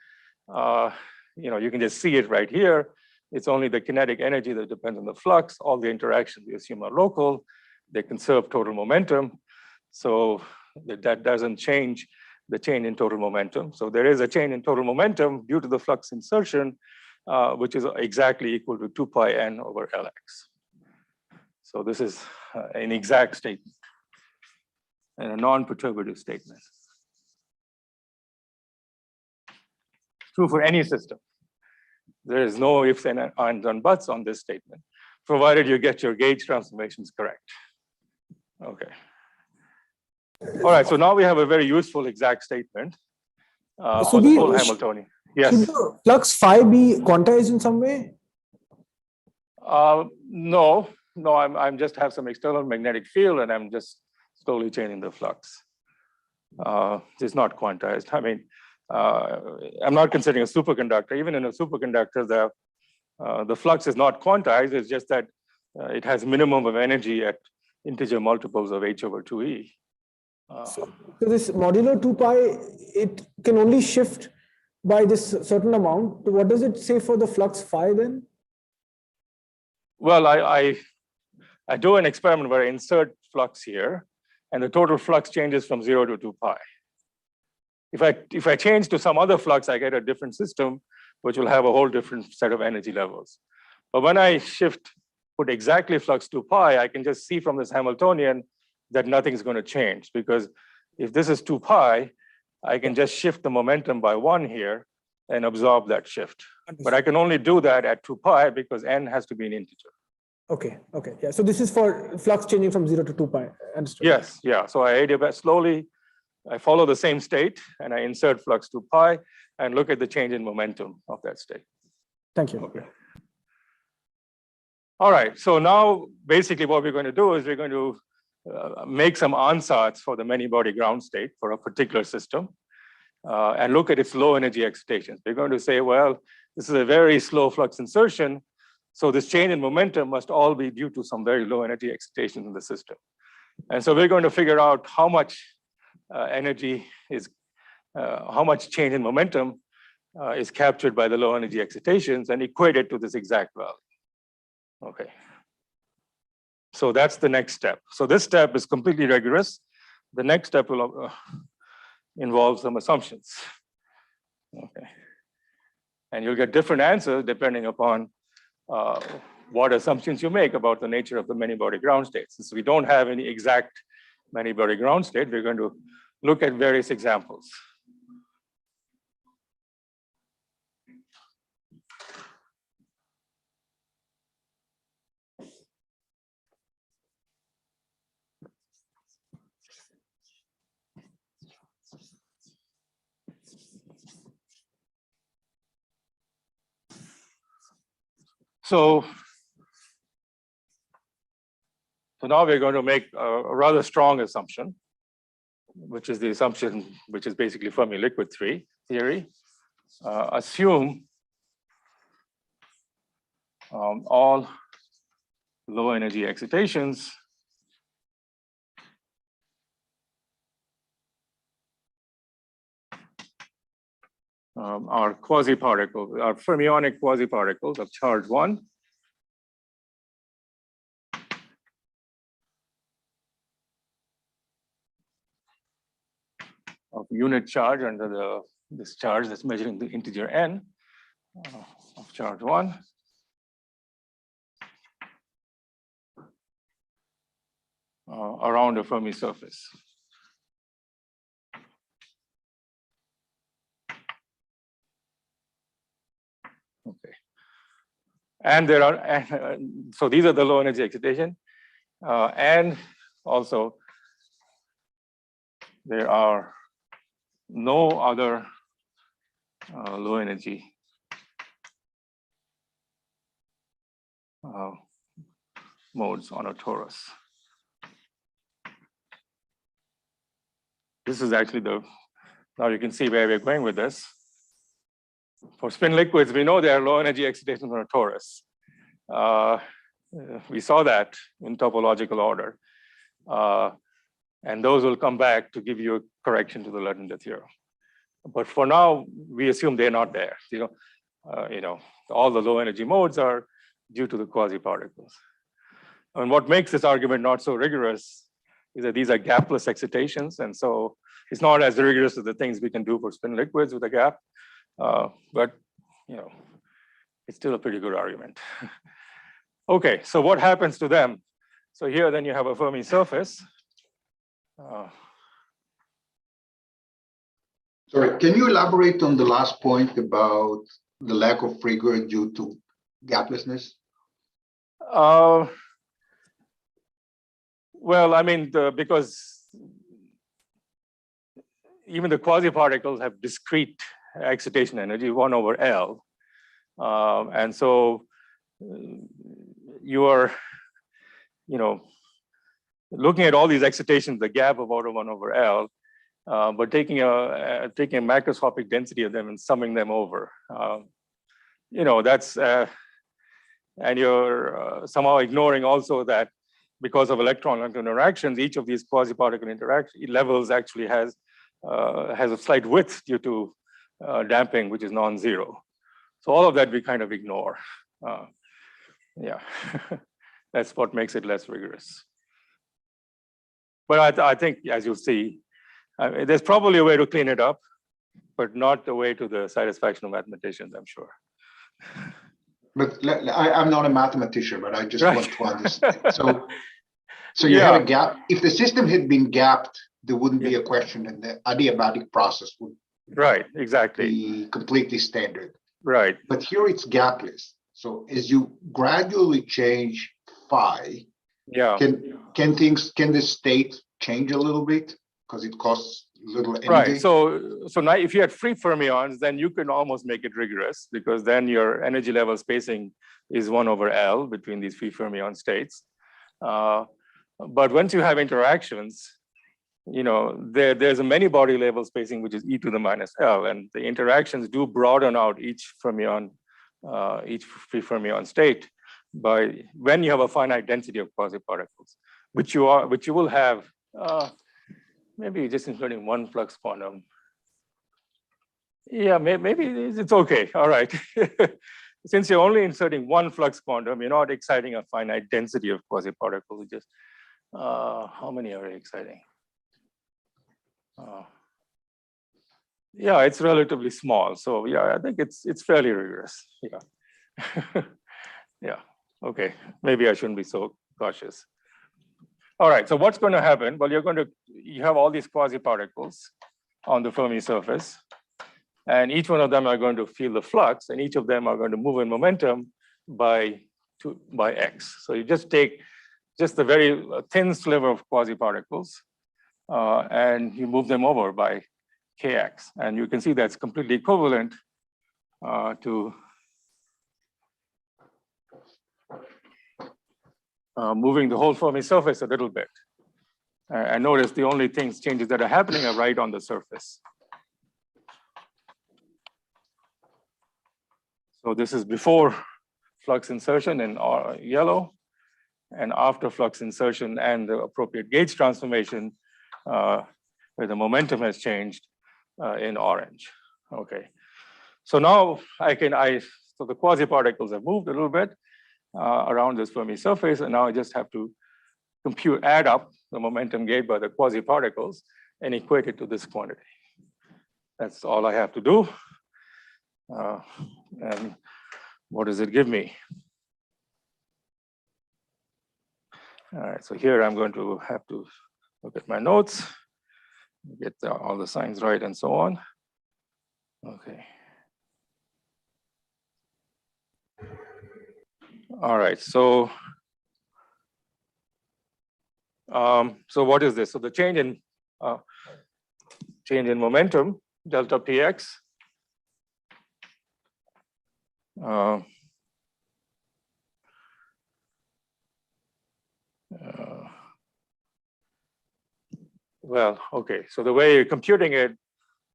Speaker 1: You can just see it right here. It's only the kinetic energy that depends on the flux. All the interactions we assume are local. They conserve total momentum. So that doesn't change the change in total momentum. So there is a change in total momentum due to the flux insertion, which is exactly equal to 2 pi n over Lx. So this is an exact statement and a non-perturbative statement. True for any system. There is no ifs and ands and buts on this statement, provided you get your gauge transformations correct. Okay. All right, so now we have a very useful exact statement for the full Hamiltonian. Yes.
Speaker 4: Should the flux phi be quantized in some way?
Speaker 1: No, I'm just have some external magnetic field and I'm just slowly changing the flux. It's not quantized. I mean, I'm not considering a superconductor. Even in a superconductor, the flux is not quantized. It's just that it has minimum of energy at integer multiples of h over 2e.
Speaker 4: So this modulo 2 pi, it can only shift by this certain amount. What does it say for the flux phi then?
Speaker 1: Well, I do an experiment where I insert flux here, and the total flux changes from 0 to 2 pi. If I change to some other flux, I get a different system, which will have a whole different set of energy levels. But when I put exactly flux 2 pi, I can just see from this Hamiltonian that nothing's going to change, because if this is 2 pi, I can just shift the momentum by 1 here and absorb that shift. But I can only do that at 2 pi because n has to be an integer.
Speaker 4: Okay, yeah. So this is for flux changing from 0 to 2 pi. Understood.
Speaker 1: Yes, yeah. So I slowly, I follow the same state and I insert flux 2 pi and look at the change in momentum of that state.
Speaker 4: Thank you.
Speaker 1: Okay. All right, so now basically what we're going to do is we're going to make some ansatz for the many-body ground state for a particular system and look at its low energy excitations. We're going to say, well, this is a very slow flux insertion, so this change in momentum must all be due to some very low energy excitations in the system. And so we're going to figure out how much energy is, how much change in momentum is captured by the low energy excitations and equate it to this exact value. Okay. So that's the next step. So this step is completely rigorous. The next step will involve some assumptions. Okay. And you'll get different answers depending upon what assumptions you make about the nature of the many-body ground states. Since we don't have any exact many-body ground state, we're going to look at various examples. So now we're going to make a rather strong assumption, which is the assumption, which is basically Fermi liquid theory. Assume all low energy excitations are quasi-particles, are fermionic quasi-particles of charge 1. unit charge under this charge that's measuring the integer n of charge 1. Around a Fermi surface. Okay. And there are, so these are the low energy excitation. And also, there are no other low energy modes on a torus. This is actually now you can see where we're going with this. For spin liquids, we know there are low energy excitations on a torus. We saw that in topological order. And those will come back to give you a correction to the Luttinger theorem. But for now, we assume they're not there. All the low energy modes are due to the quasi-particles. And what makes this argument not so rigorous is that these are gapless excitations. And so it's not as rigorous as the things we can do for spin liquids with a gap. But it's still a pretty good argument. Okay, so what happens to them? So here then you have a Fermi surface.
Speaker 6: Sorry, can you elaborate on the last point about the lack of rigor due to gaplessness?
Speaker 1: Well, I mean, because even the quasi-particles have discrete excitation energy, 1 over L. And so you are, looking at all these excitations, the gap of order 1 over L, but taking a macroscopic density of them and summing them over. That's, and you're somehow ignoring also that because of electron interactions, each of these quasi-particle interaction levels actually has a slight width due to damping, which is non-zero. So all of that we kind of ignore. Yeah, that's what makes it less rigorous. But I think, as you'll see, there's probably a way to clean it up, but not the way to the satisfaction of mathematicians, I'm sure.
Speaker 6: But I'm not a mathematician, but I just
Speaker 1: Right.
Speaker 6: want to understand. So you have a gap. If the system had been gapped, there wouldn't be a question, and the adiabatic process would
Speaker 1: exactly
Speaker 6: be completely standard.
Speaker 1: Right.
Speaker 6: But here it's gapless. So as you gradually change phi, can the state change a little bit because it costs little energy?
Speaker 1: Right. So now if you had free fermions, then you can almost make it rigorous because then your energy level spacing is 1 over L between these free fermion states. But once you have interactions, there's a many body level spacing which is e to the minus L, and the interactions do broaden out each fermion, each free fermion state by when you have a finite density of quasi-particles, which you will have maybe just including one flux quantum. Yeah, maybe it's okay. All right. Since you're only inserting one flux quantum, you're not exciting a finite density of quasi-particles. Just how many are you exciting? Yeah, it's relatively small. So yeah, I think it's fairly rigorous. Yeah. Yeah. Okay. Maybe I shouldn't be so cautious. All right. So what's going to happen? Well, you have all these quasi-particles on the Fermi surface, and each one of them are going to feel the flux, and each of them are going to move in momentum by x. So you just take just the very thin sliver of quasi-particles, and you move them over by kx. And you can see that's completely equivalent to moving the whole Fermi surface a little bit. And notice the only changes that are happening are right on the surface. So this is before flux insertion in yellow, and after flux insertion and the appropriate gauge transformation, where the momentum has changed in orange. Okay. So now so the quasi-particles have moved a little bit around this Fermi surface, and now I just have to add up the momentum gained by the quasi-particles and equate it to this quantity. That's all I have to do. And what does it give me? All right, so here I'm going to have to look at my notes, get all the signs right and so on. Okay. All right, so what is this? So the change in momentum, delta px, well, okay, so the way you're computing it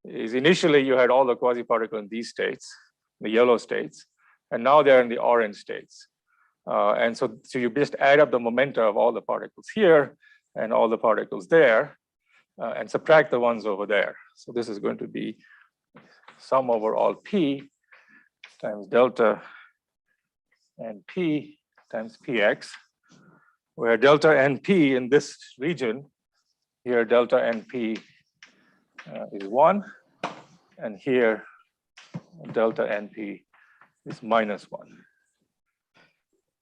Speaker 1: is initially you had all the quasi-particles in these states, the yellow states, and now they're in the orange states. And so you just add up the momenta of all the particles here and all the particles there, and subtract the ones over there. So this is going to be sum over all p times delta np times px, where delta np in this region, here delta np is 1, and here delta np is -1.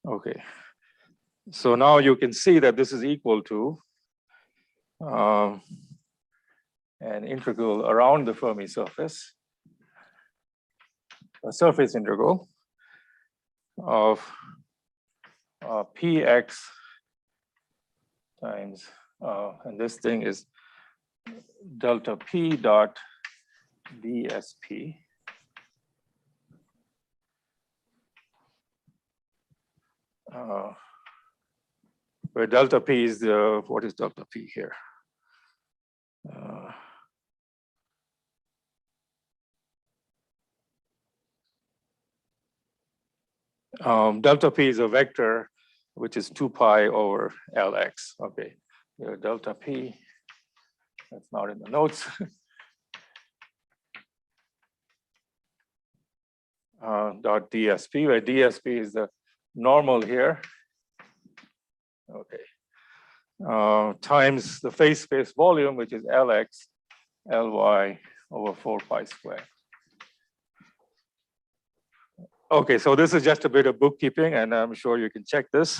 Speaker 1: Okay, so now you can see that this is equal to an integral around the Fermi surface, a surface integral of px times, and this thing is delta p dot dsp where delta p is the, what is delta p here? Delta p is a vector which is 2 pi over Lx. Okay, here delta p, that's not in the notes. Dot dsp, where dsp is the normal here. Okay, times the phase space volume, which is Lx Ly over 4 pi squared. Okay, so this is just a bit of bookkeeping, and I'm sure you can check this.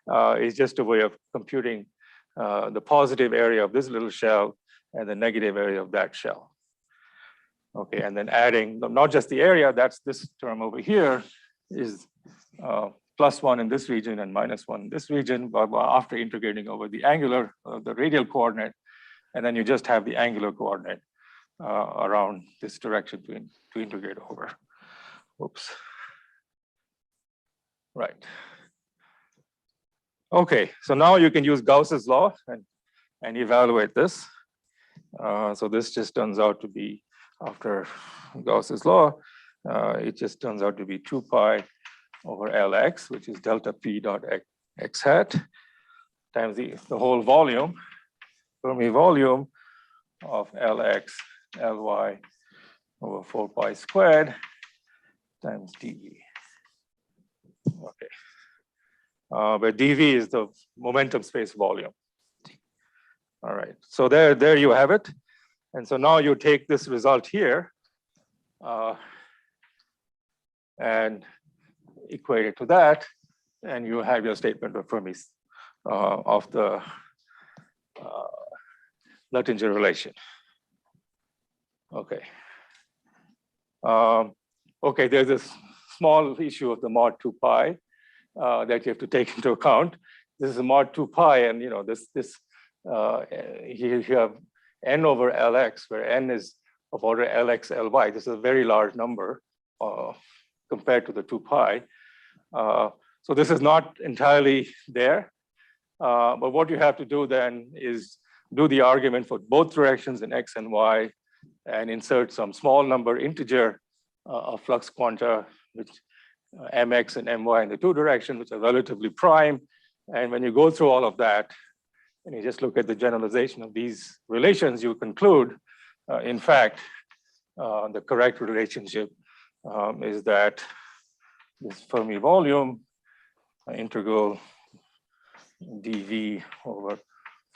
Speaker 1: It's just a way of computing the positive area of this little shell and the negative area of that shell. Okay, and then adding not just the area, that's this term over here is +1 in this region and -1 in this region, but after integrating over the angular, the radial coordinate, and then you just have the angular coordinate around this direction to integrate over. Oops. Right. Okay, so now you can use Gauss's law and evaluate this. So this just turns out to be, after Gauss's law, it just turns out to be 2 pi over Lx, which is delta p dot x hat, times the whole volume, Fermi volume of Lx Ly over 4 pi squared times dV. Okay, where dV is the momentum space volume. All right, so there you have it. And so now you take this result here and equate it to that, and you have your statement of Fermi's of the Luttinger relation. Okay. Okay, there's this small issue of the mod 2 pi that you have to take into account. This is a mod 2 pi, and you know here you have n over Lx, where n is of order Lx Ly. This is a very large number compared to the 2 pi. So this is not entirely there, but what you have to do then is do the argument for both directions in x and y, and insert some small number integer of flux quanta, which mx and my in the two directions, which are relatively prime. And when you go through all of that, and you just look at the generalization of these relations, you conclude, in fact, the correct relationship is that this Fermi volume integral dV over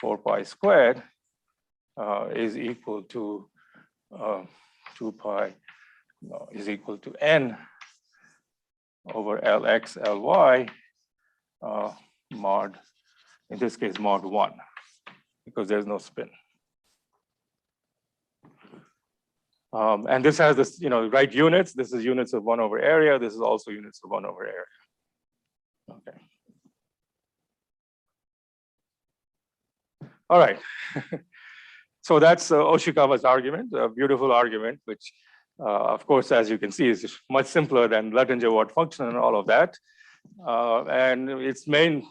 Speaker 1: 4 pi squared is equal to 2 pi is equal to n over Lx, Ly, mod, in this case, mod 1, because there's no spin. And this has this, right units. This is units of 1 over area. This is also units of 1 over area. Okay. All right. So that's Oshikawa's argument, a beautiful argument, which, of course, as you can see, is much simpler than Luttinger-Watt function and all of that. And its main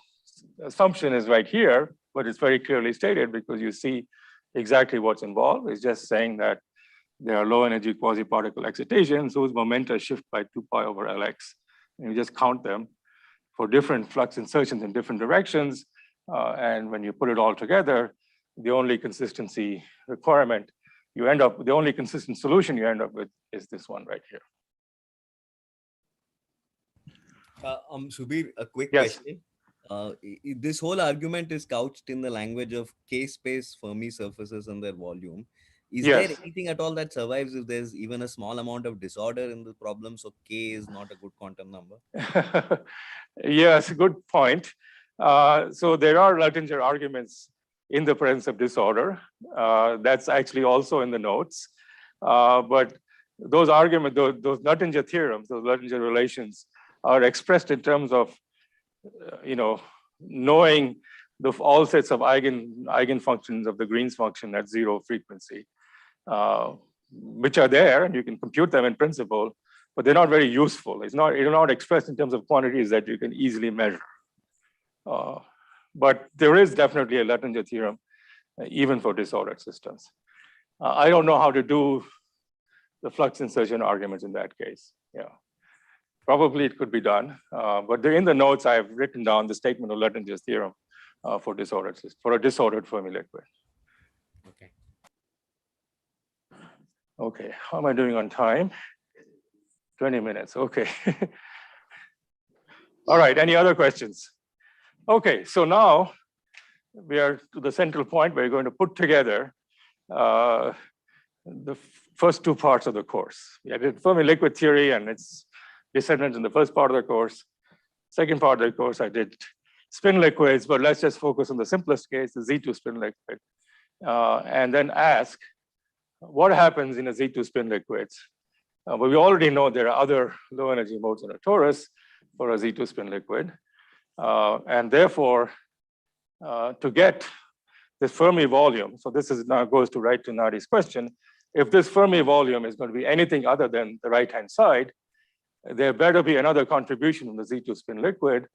Speaker 1: assumption is right here, but it's very clearly stated because you see exactly what's involved. It's just saying that there are low energy quasi-particle excitations whose momenta shift by 2 pi over Lx. And you just count them for different flux insertions in different directions. And when you put it all together, the only consistency requirement you end up, the only consistent solution you end up with is this one right here.
Speaker 8: Subir, a quick
Speaker 1: Yes.
Speaker 8: question. This whole argument is couched in the language of K-space Fermi surfaces and their volume. Is
Speaker 1: Yes.
Speaker 8: there anything at all that survives if there's even a small amount of disorder in the problem? So K is not a good quantum number.
Speaker 1: Yes, good point. So there are Luttinger arguments in the presence of disorder. That's actually also in the notes. But those arguments, those Luttinger theorems, those Luttinger relations are expressed in terms of, knowing all sets of eigenfunctions of the Green's function at 0 frequency, which are there, and you can compute them in principle, but they're not very useful. It's not expressed in terms of quantities that you can easily measure. But there is definitely a Luttinger theorem, even for disordered systems. I don't know how to do the flux insertion arguments in that case. Yeah, probably it could be done, but in the notes I've written down the statement of Luttinger's theorem for a disordered Fermi liquid.
Speaker 8: Okay.
Speaker 1: Okay, how am I doing on time? 20 minutes. Okay. All right. Any other questions? Okay, so now we are to the central point where we're going to put together the first 2 parts of the course. I did Fermi liquid theory and its descendants in the first part of the course. Second part of the course, I did spin liquids, but let's just focus on the simplest case, the Z2 spin liquid, and then ask what happens in a Z2 spin liquids. But we already know there are other low energy modes in a torus for a Z2 spin liquid. And therefore, to get this Fermi volume, so this is now goes to right to Nadi's question, if this Fermi volume is going to be anything other than the right-hand side, there better be another contribution from the Z2 spin liquid,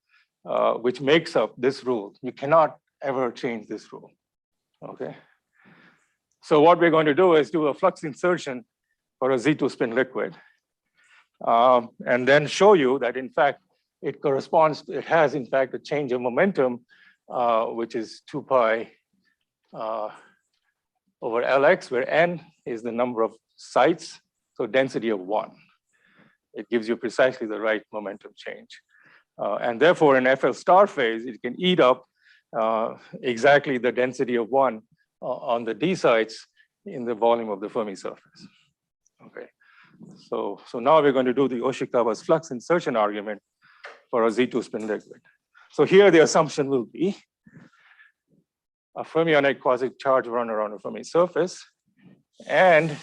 Speaker 1: which makes up this rule. You cannot ever change this rule, okay? So what we're going to do is do a flux insertion for a Z2 spin liquid, and then show you that in fact, it has in fact a change of momentum, which is 2 pi over Lx, where n is the number of sites, so density of 1. It gives you precisely the right momentum change. And therefore, in FL star phase, it can eat up exactly the density of 1 on the d sites in the volume of the Fermi surface. Okay, so now we're going to do the Oshikawa's flux insertion argument for a Z2 spin liquid. So here the assumption will be a fermionic quasi-charge run around a Fermi surface, and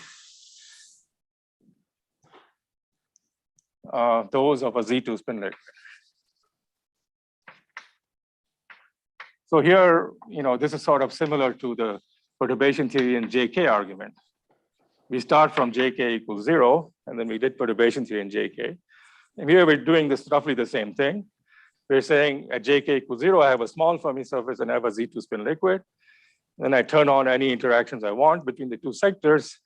Speaker 1: those of a Z2 spin liquid. So here, this is sort of similar to the perturbation theory and JK argument. We start from JK equals 0, and then we did perturbation theory in JK. And here we're doing this roughly the same thing. We're saying at JK equals 0, I have a small Fermi surface and I have a Z2 spin liquid. Then I turn on any interactions I want between the 2 sectors.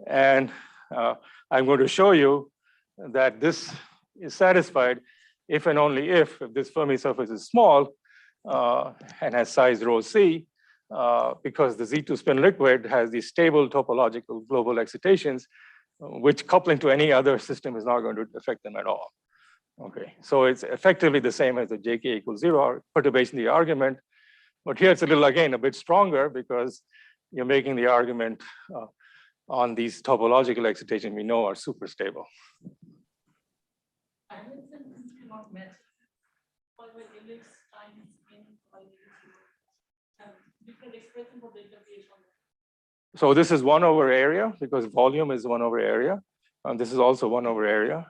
Speaker 1: And I'm going to show you that this is satisfied if and only if this Fermi surface is small and has size rho c, because the Z2 spin liquid has these stable topological global excitations, which coupling to any other system is not going to affect them at all. Okay, so it's effectively the same as the JK equals 0 perturbation theory argument, but here it's a little, again, a bit stronger because you're making the argument on these topological excitations we know are super stable. So this is 1 over area because volume is 1 over area. And this is also 1 over area.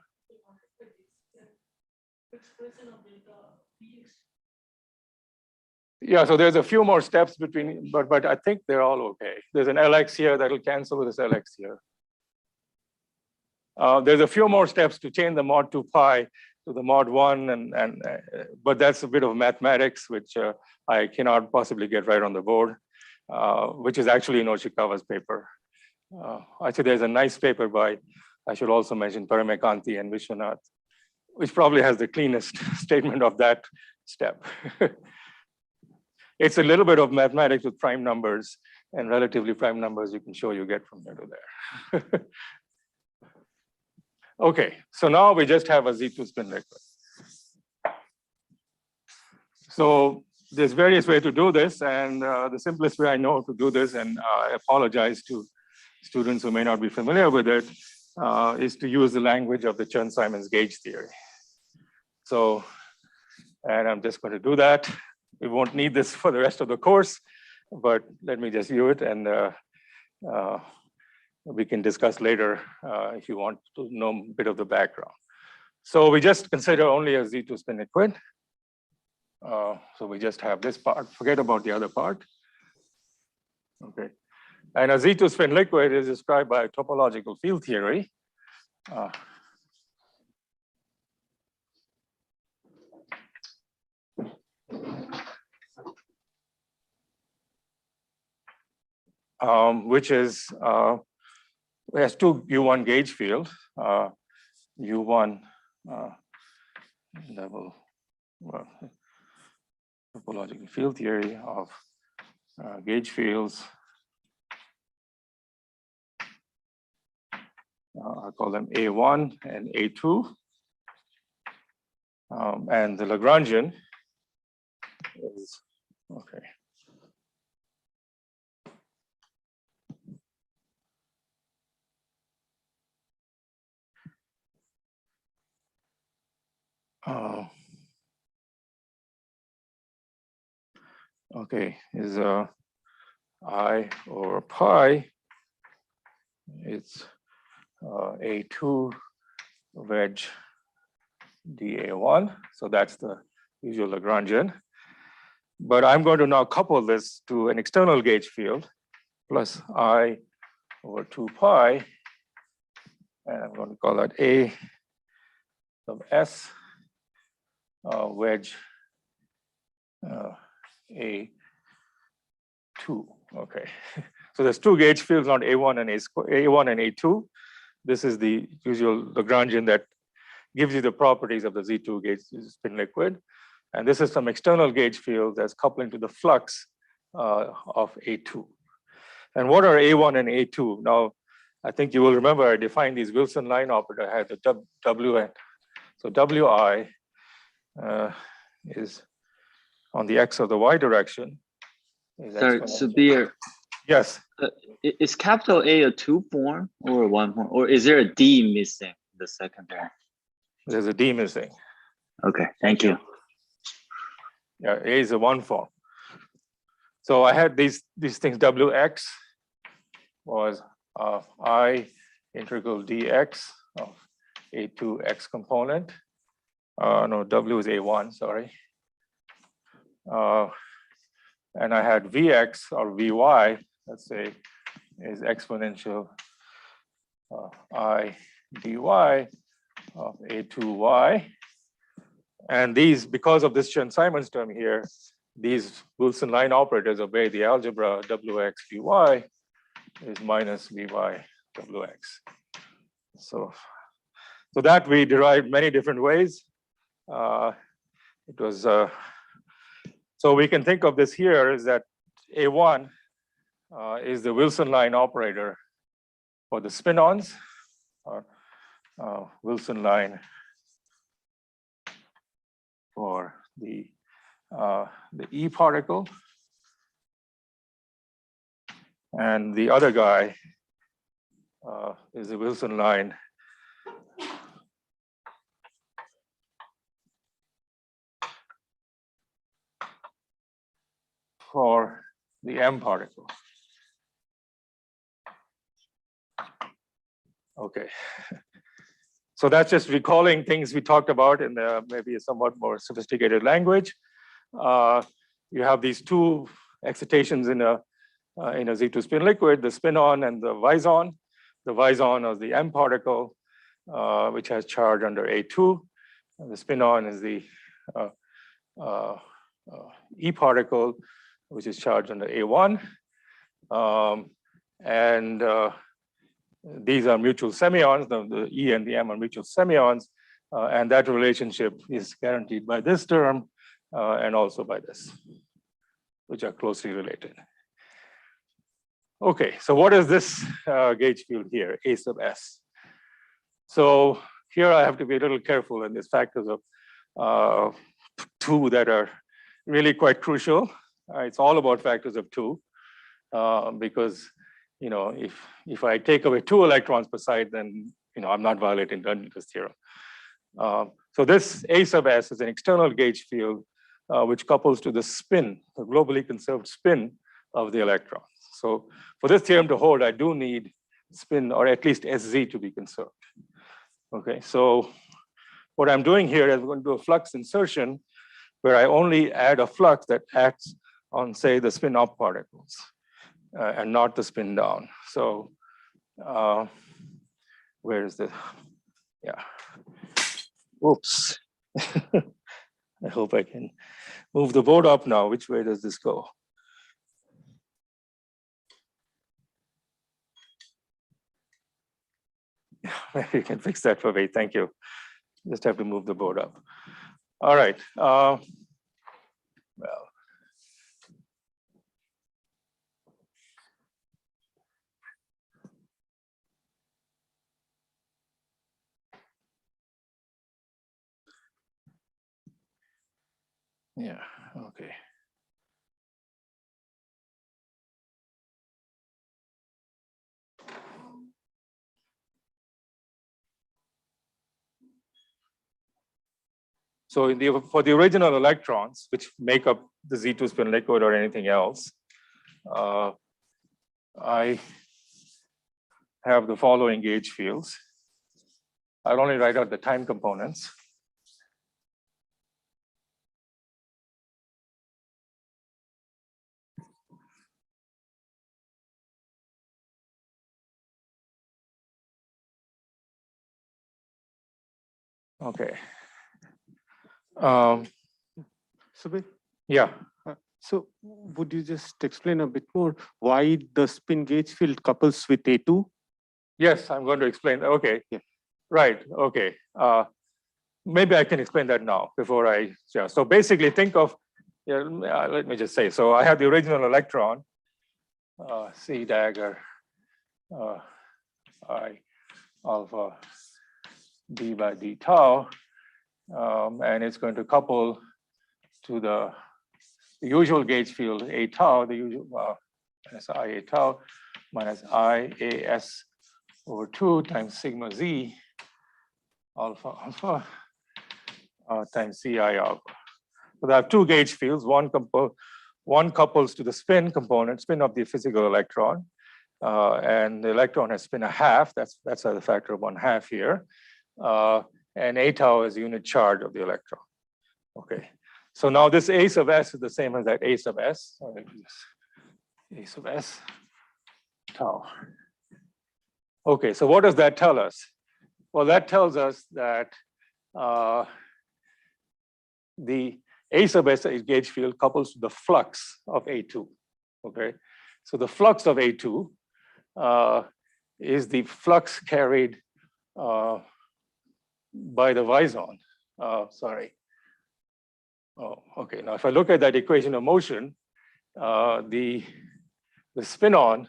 Speaker 1: Yeah, so there's a few more steps between, but I think they're all okay. There's an LX here that will cancel with this LX here. There's a few more steps to change the mod 2 pi to the mod 1, but that's a bit of mathematics, which I cannot possibly get right on the board, which is actually in Oshikawa's paper. Actually, there's a nice paper by, I should also mention, Paramakanti and Vishwanath, which probably has the cleanest statement of that step. It's a little bit of mathematics with prime numbers, and relatively prime numbers you can show you get from here to there. Okay, so now we just have a Z2 spin liquid. So there's various ways to do this, and the simplest way I know to do this, and I apologize to students who may not be familiar with it, is to use the language of the Chern-Simons gauge theory. So, and I'm just going to do that. We won't need this for the rest of the course, but let me just do it, and we can discuss later if you want to know a bit of the background. So we just consider only a Z2 spin liquid. So we just have this part, forget about the other part. Okay. And a Z2 spin liquid is described by topological field theory. Which is, it has 2 U1 gauge field, U1 level, well, topological field theory of gauge fields. I call them A1 and A2. And the Lagrangian is, okay. Okay, is I over pi, it's A2 wedge dA1. So that's the usual Lagrangian. But I'm going to now couple this to an external gauge field plus I over 2 pi. And I'm going to call that A of S wedge A2. Okay. So there's 2 gauge fields, not A1 and A1 and A2. This is the usual Lagrangian that gives you the properties of the Z2 gauge spin liquid. And this is some external gauge field that's coupling to the flux of A2. And what are A1 and A2? Now, I think you will remember I defined these Wilson line operator. I had the WN. So WI is on the X of the Y direction.
Speaker 9: Sorry, Subir.
Speaker 1: Yes.
Speaker 9: Is capital A a 2 form or a 1 form? Or is there a D missing the second one?
Speaker 1: There's a D missing.
Speaker 9: Okay, thank you.
Speaker 1: Yeah, A is a 1 form. So I had these things, WX was I integral dx of A2x component. No, W is A1, sorry. And I had Vx or Vy, let's say, is exponential I dy of A2y. And these, because of this Chern-Simons term here, these Wilson line operators obey the algebra Wx Vy is minus Vy Wx. So that we derived many different ways. It was, so we can think of this here is that A1 is the Wilson line operator for the spin-ons, or Wilson line for the E particle. And the other guy is the Wilson line for the M particle. Okay. So that's just recalling things we talked about in maybe a somewhat more sophisticated language. You have these two excitations in a Z2 spin liquid, the spin-on and the Vis-on. The Vis-on is the M particle, which has charge under A2. And the spin-on is the E particle, which is charged under A1. These are mutual semions. The E and the M are mutual semions. And that relationship is guaranteed by this term and also by this, which are closely related. Okay, so what is this gauge field here, A sub S? So here I have to be a little careful, and there's factors of 2 that are really quite crucial. It's all about factors of 2, because if I take away 2 electrons per side, then I'm not violating Dunninger's theorem. So this A sub S is an external gauge field which couples to the spin, the globally conserved spin of the electron. So for this theorem to hold, I do need spin, or at least SZ, to be conserved. Okay, so what I'm doing here is I'm going to do a flux insertion where I only add a flux that acts on, say, the spin up particles and not the spin down. So where is the, yeah. Oops. I hope I can move the board up now. Which way does this go? Maybe you can fix that for me. Thank you. Just have to move the board up. All right. Well. Yeah, okay. So for the original electrons, which make up the Z2 spin liquid or anything else, I have the following gauge fields. I'll only write out the time components. Okay.
Speaker 2: Subir?
Speaker 1: Yeah.
Speaker 2: So would you just explain a bit more why the spin gauge field couples with A2?
Speaker 1: Yes, I'm going to explain. Okay.
Speaker 2: Yeah.
Speaker 1: Right. Okay. Maybe I can explain that now before I. Yeah. So basically, think of. Yeah, let me just say. So I have the original electron, C dagger, I alpha d by d tau, and it's going to couple to the usual gauge field A tau, the usual minus I A tau minus I A S over 2 times sigma z alpha alpha times C I alpha. So I have 2 gauge fields. One couples to the spin component, spin of the physical electron, and the electron has spin 1/2. That's the factor of 1/2 here, and A tau is the unit charge of the electron. Okay. So now this A sub S is the same as that A sub S. A sub S tau. Okay, so what does that tell us? Well, that tells us that the A sub S gauge field couples to the flux of A2. Okay, so the flux of A2 is the flux carried by the Vis-on. Sorry. Oh, okay. Now, if I look at that equation of motion, the spin-on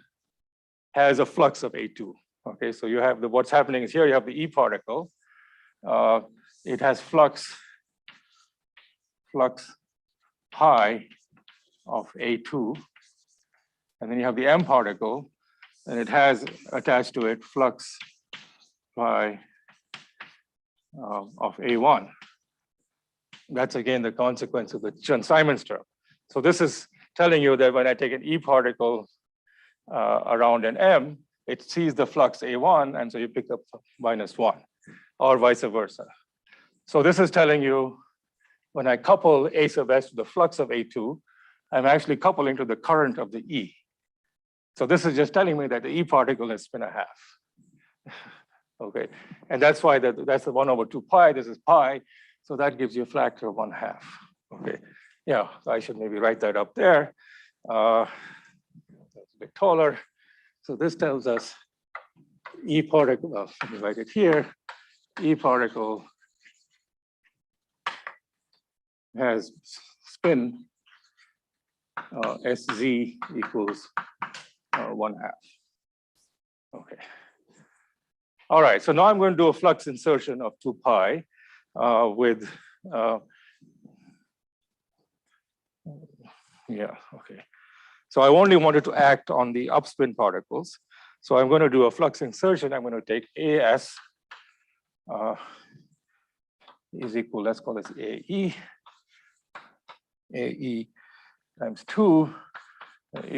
Speaker 1: has a flux of A2. Okay, so you have what's happening is here you have the E particle. It has flux pi of A2, and then you have the M particle and it has attached to it flux phi of A1. That's again the consequence of the Chern-Simons term. So this is telling you that when I take an E particle around an M, it sees the flux A1, and so you pick up -1, or vice versa. So this is telling you when I couple A sub S to the flux of A2, I'm actually coupling to the current of the E. So this is just telling me that the E particle has spin a half. Okay, and that's why that's the 1/2 pi, this is pi, so that gives you a factor of 1/2. Okay, yeah, so I should maybe write that up there. That's a bit taller. So this tells us E particle, well, let me write it here, E particle has spin Sz equals 1/2. Okay. All right, so now I'm going to do a flux insertion of 2 pi with, yeah, okay. So I only wanted to act on the upspin particles. So I'm going to do a flux insertion. I'm going to take As is equal, let's call this AE. AE times 2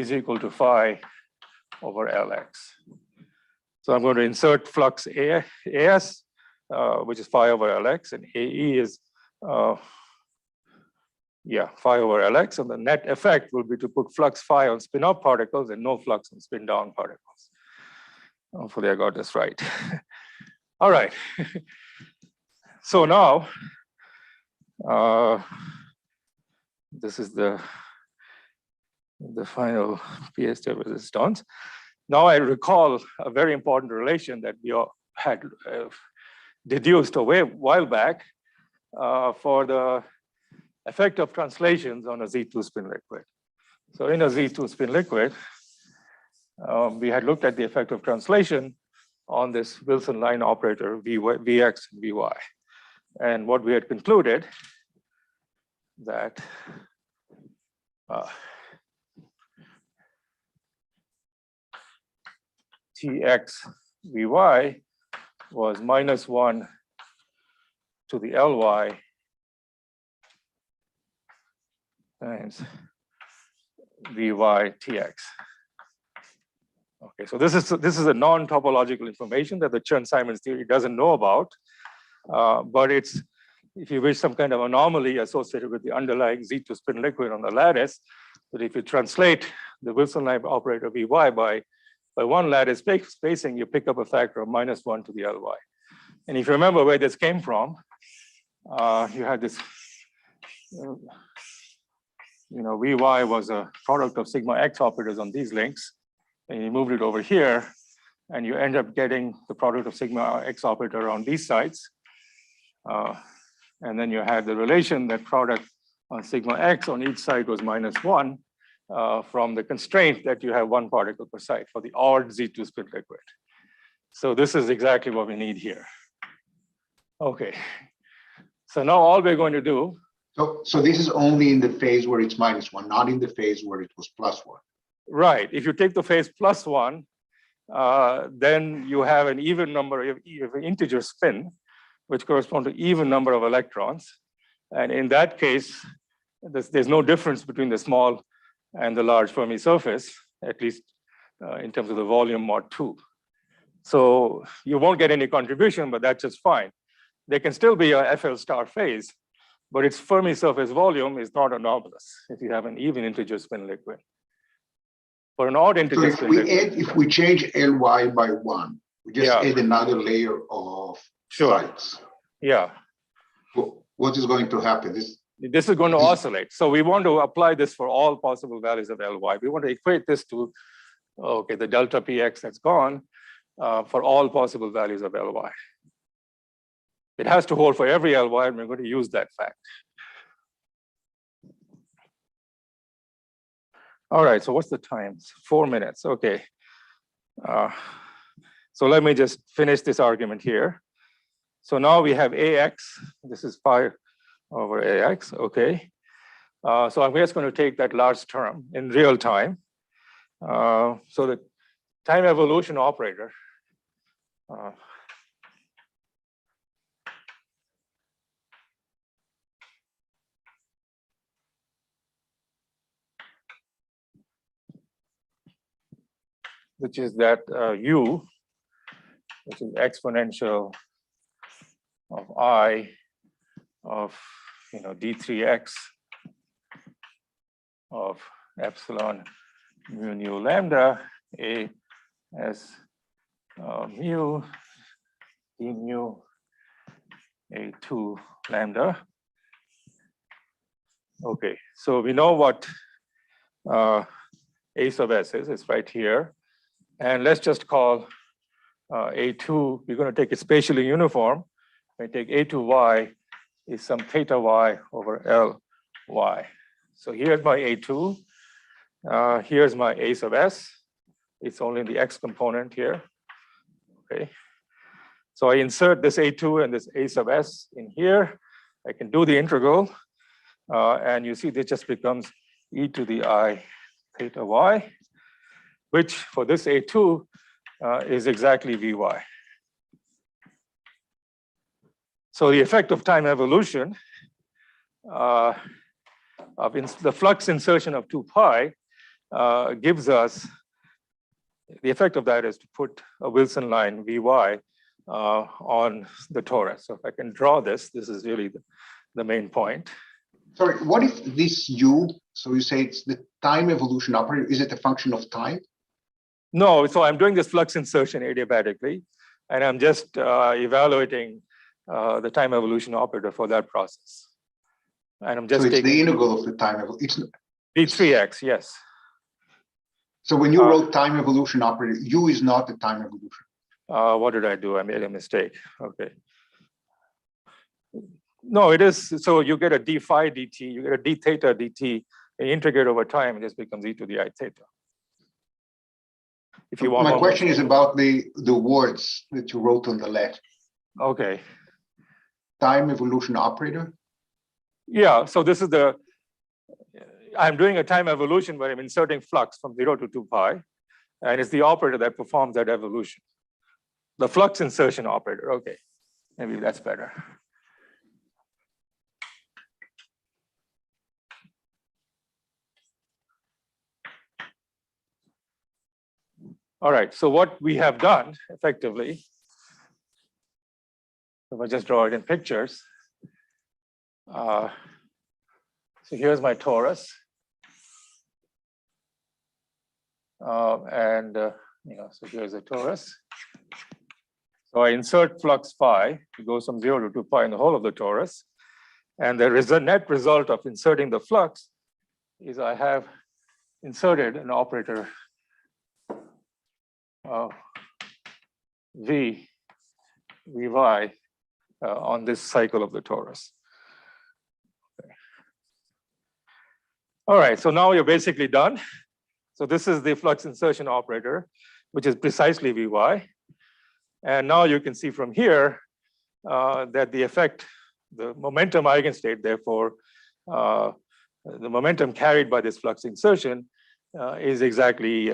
Speaker 1: is equal to phi over Lx. So I'm going to insert flux As, which is phi over Lx, and AE is, phi over Lx, and the net effect will be to put flux phi on spin up particles and no flux on spin down particles. Hopefully I got this right. All right. So now, this is the final PSW resistance. Now I recall a very important relation that we all had deduced a while back for the effect of translations on a Z2 spin liquid. So in a Z2 spin liquid, we had looked at the effect of translation on this Wilson line operator Vx and Vy. And what we had concluded that Tx Vy was -1 to the Ly times Vy Tx. Okay, so this is a non-topological information that the Chern-Simons theory doesn't know about, but it's, if you wish, some kind of anomaly associated with the underlying Z2 spin liquid on the lattice. But if you translate the Wilson line operator Vy by one lattice spacing, you pick up a factor of -1 to the Ly. And if you remember where this came from, you had this, Vy was a product of sigma x operators on these links, and you moved it over here, and you end up getting the product of sigma x operator on these sides. And then you had the relation that product on sigma x on each side was -1 from the constraint that you have one particle per site for the odd Z2 spin liquid. So this is exactly what we need here. Okay. So now all we're going to do.
Speaker 6: So this is only in the phase where it's -1, not in the phase where it was +1.
Speaker 1: Right. If you take the phase +1, then you have an even number of integer spin, which corresponds to even number of electrons. And in that case, there's no difference between the small and the large Fermi surface, at least in terms of the volume mod 2. So you won't get any contribution, but that's just fine. There can still be a FL star phase, but its Fermi surface volume is not anomalous if you have an even integer spin liquid. For an odd integer
Speaker 6: so
Speaker 1: spin liquid,
Speaker 6: if we change Ly by 1, we just add another layer of sites.
Speaker 1: Yeah.
Speaker 6: What is going to happen?
Speaker 1: This is going to oscillate. So we want to apply this for all possible values of Ly. We want to equate this to, okay, the delta Px that's gone for all possible values of Ly. It has to hold for every Ly, and we're going to use that fact. All right, so what's the time? It's 4 minutes, okay. So let me just finish this argument here. So now we have Ax, this is phi over Ax, okay. So I'm just going to take that large term in real time. So that time evolution operator. Which is that u, which is exponential of I of d3x of epsilon mu nu lambda a as mu d mu a2 lambda. Okay, so we know what a sub s is. It's right here. And let's just call A2, we're going to take it spatially uniform. We take A2y is some theta y over Ly. So here's my A2. Here's my A sub s. It's only in the x component here. Okay. So I insert this A2 and this A sub s in here. I can do the integral. And you see this just becomes e to the I theta y, which for this A2 is exactly Vy. So the effect of time evolution of the flux insertion of 2 pi gives us, the effect of that is to put a Wilson line Vy on the torus. So if I can draw this, this is really the main point.
Speaker 6: Sorry, what if this u, so you say it's the time evolution operator, is it a function of time?
Speaker 1: No, so I'm doing this flux insertion adiabatically, and I'm just evaluating the time evolution operator for that process. And I'm just
Speaker 6: so it's
Speaker 1: taking
Speaker 6: the integral of the time evolution.
Speaker 1: It's d3x, yes.
Speaker 6: So when you wrote time evolution operator, u is not the time evolution.
Speaker 1: What did I do? I made a mistake. Okay. No, it is. So you get a d phi dt, you get a d theta dt, and you integrate over time, and this becomes e to the I theta. If you want.
Speaker 6: My question is about the words that you wrote on the left.
Speaker 1: Okay.
Speaker 6: Time evolution operator?
Speaker 1: Yeah, so this is I'm doing a time evolution where I'm inserting flux from 0 to 2 pi, and it's the operator that performs that evolution. The flux insertion operator, okay. Maybe that's better. All right, so what we have done effectively, if I just draw it in pictures. So here's my torus. So here's a torus. So I insert flux phi, it goes from 0 to 2 pi in the whole of the torus. And the net result of inserting the flux is I have inserted an operator Vy on this cycle of the torus. Okay. All right, so now you're basically done. So this is the flux insertion operator, which is precisely Vy. And now you can see from here that the effect, the momentum eigenstate, therefore, the momentum carried by this flux insertion is exactly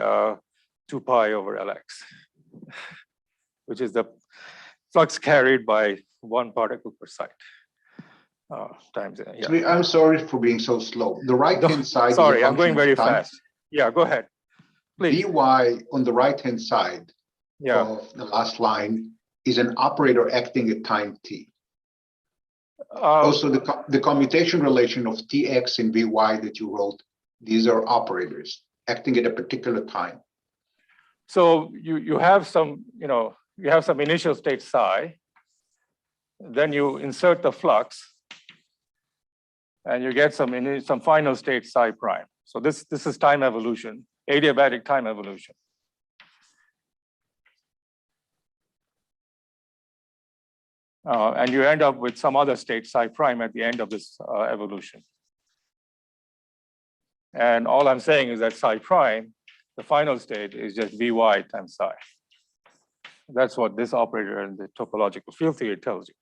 Speaker 1: 2 pi over Lx, which is the flux carried by 1 particle per site times. Yeah.
Speaker 6: I'm sorry for being so slow. The right-hand side.
Speaker 1: Sorry, I'm going very fast. Yeah, go ahead, please.
Speaker 6: Vy on the right-hand side of the last line is an operator acting at time t. Also, the commutation relation of Tx and Vy that you wrote, these are operators acting at a particular time.
Speaker 1: So you have some, you have some initial state psi, then you insert the flux, and you get some final state psi prime. So this is time evolution, adiabatic time evolution. And you end up with some other state psi prime at the end of this evolution. And all I'm saying is that psi prime, the final state, is just Vy times psi. That's what this operator in the topological field theory tells you.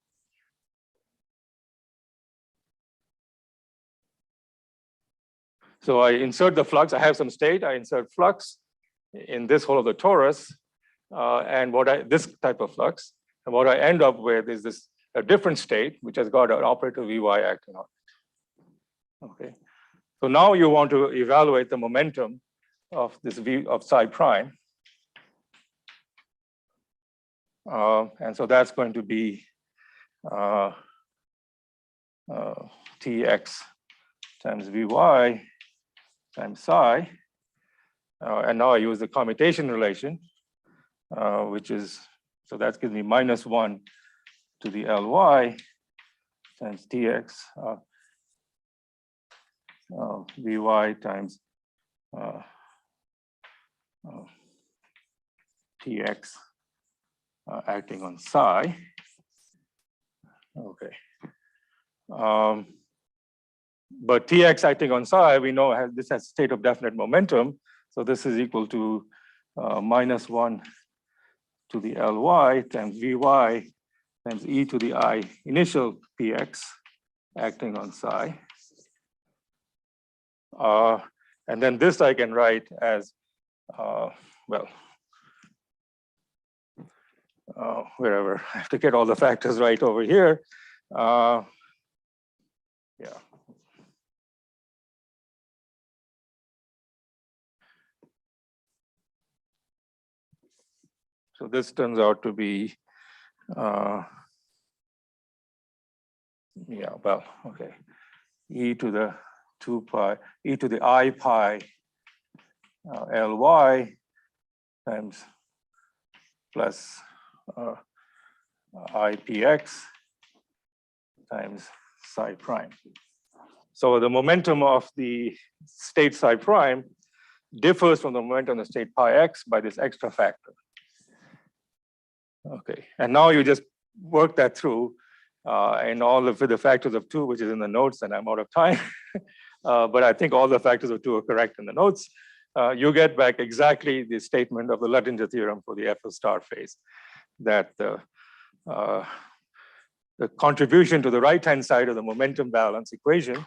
Speaker 1: So I insert the flux. I have some state. I insert flux in this hole of the torus, and this type of flux. And what I end up with is a different state, which has got an operator Vy acting on it. Okay. So now you want to evaluate the momentum of this V of psi prime. And so that's going to be Tx times Vy times psi. And now I use the commutation relation, which is, so that gives me -1 to the Ly times Tx Vy times Tx acting on psi. Okay. But Tx acting on psi, we know this has state of definite momentum. So this is equal to -1 to the Ly times Vy times e to the I initial Px acting on psi. And then this I can write as, wherever. I have to get all the factors right over here. Yeah. So this turns out to be, okay, e to the 2 pi, e to the I pi Ly times plus IPX times psi prime. So the momentum of the state psi prime differs from the momentum of the state pi x by this extra factor. Okay, and now you just work that through and all of the factors of 2, which is in the notes, and I'm out of time. But I think all the factors of 2 are correct in the notes. You get back exactly the statement of the Luttinger theorem for the FL star phase, that the contribution to the right-hand side of the momentum balance equation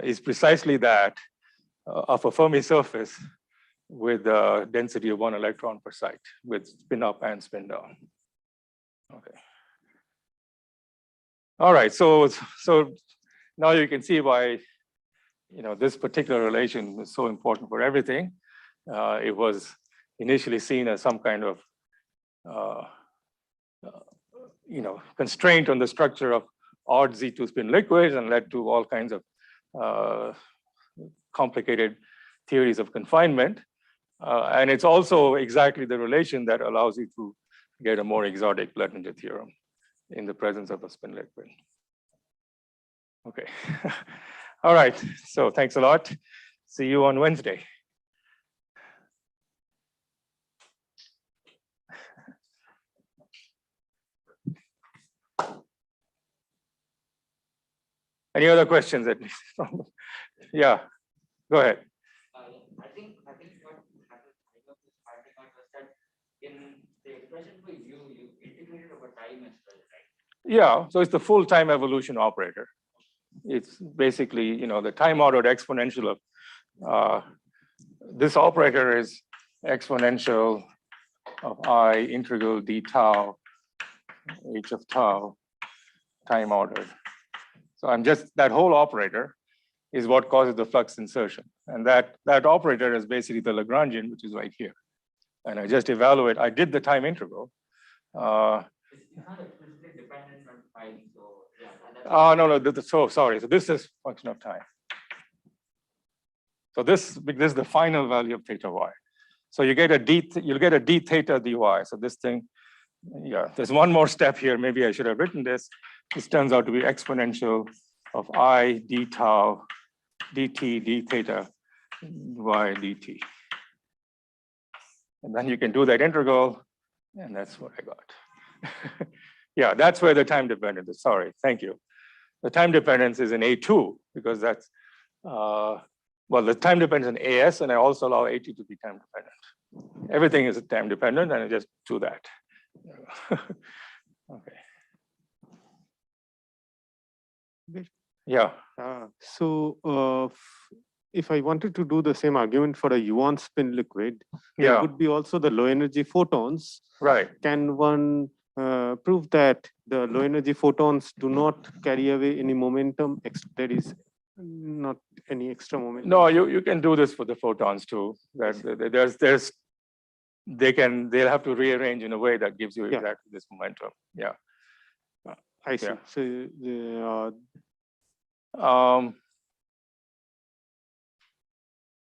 Speaker 1: is precisely that of a Fermi surface with a density of 1 electron per site, with spin up and spin down. Okay. All right, so now you can see why this particular relation is so important for everything. It was initially seen as some kind of constraint on the structure of odd Z2 spin liquids and led to all kinds of complicated theories of confinement. And it's also exactly the relation that allows you to get a more exotic Luttinger theorem in the presence of a spin liquid. Okay. All right. So thanks a lot. See you on Wednesday. Any other questions at least? Yeah, go ahead.
Speaker 10: I think what happened was that in the expression for you integrated over time as well, right?
Speaker 1: Yeah, so it's the full time evolution operator. It's basically, the time ordered exponential of this operator is exponential of I integral d tau h of tau time ordered. So I'm just, that whole operator is what causes the flux insertion. And that operator is basically the Lagrangian, which is right here. And I just evaluate, I did the time integral.
Speaker 10: It's not explicitly dependent on time, so yeah.
Speaker 1: No, so sorry. So this is function of time. So this is the final value of theta y. So you'll get a d theta dy. So this thing, yeah, there's one more step here. Maybe I should have written this. This turns out to be exponential of I d tau dt d theta y dt. And then you can do that integral, and that's what I got. Yeah, that's where the time dependence is. Sorry, thank you. The time dependence is in A2 because that's, the time dependence in AS, and I also allow AT to be time dependent. Everything is time dependent, and I just do that. Okay. Yeah.
Speaker 2: if I wanted to do the same argument for a Yuan spin liquid, there
Speaker 1: Yeah.
Speaker 2: would be also the low energy photons.
Speaker 1: Right.
Speaker 2: Can one prove that the low energy photons do not carry away any momentum? There is not any extra momentum.
Speaker 1: No, you can do this for the photons too. That they'll have to rearrange in a way that gives you
Speaker 2: Yeah.
Speaker 1: exactly this momentum. Yeah.
Speaker 2: I see.
Speaker 1: Yeah.
Speaker 2: So the,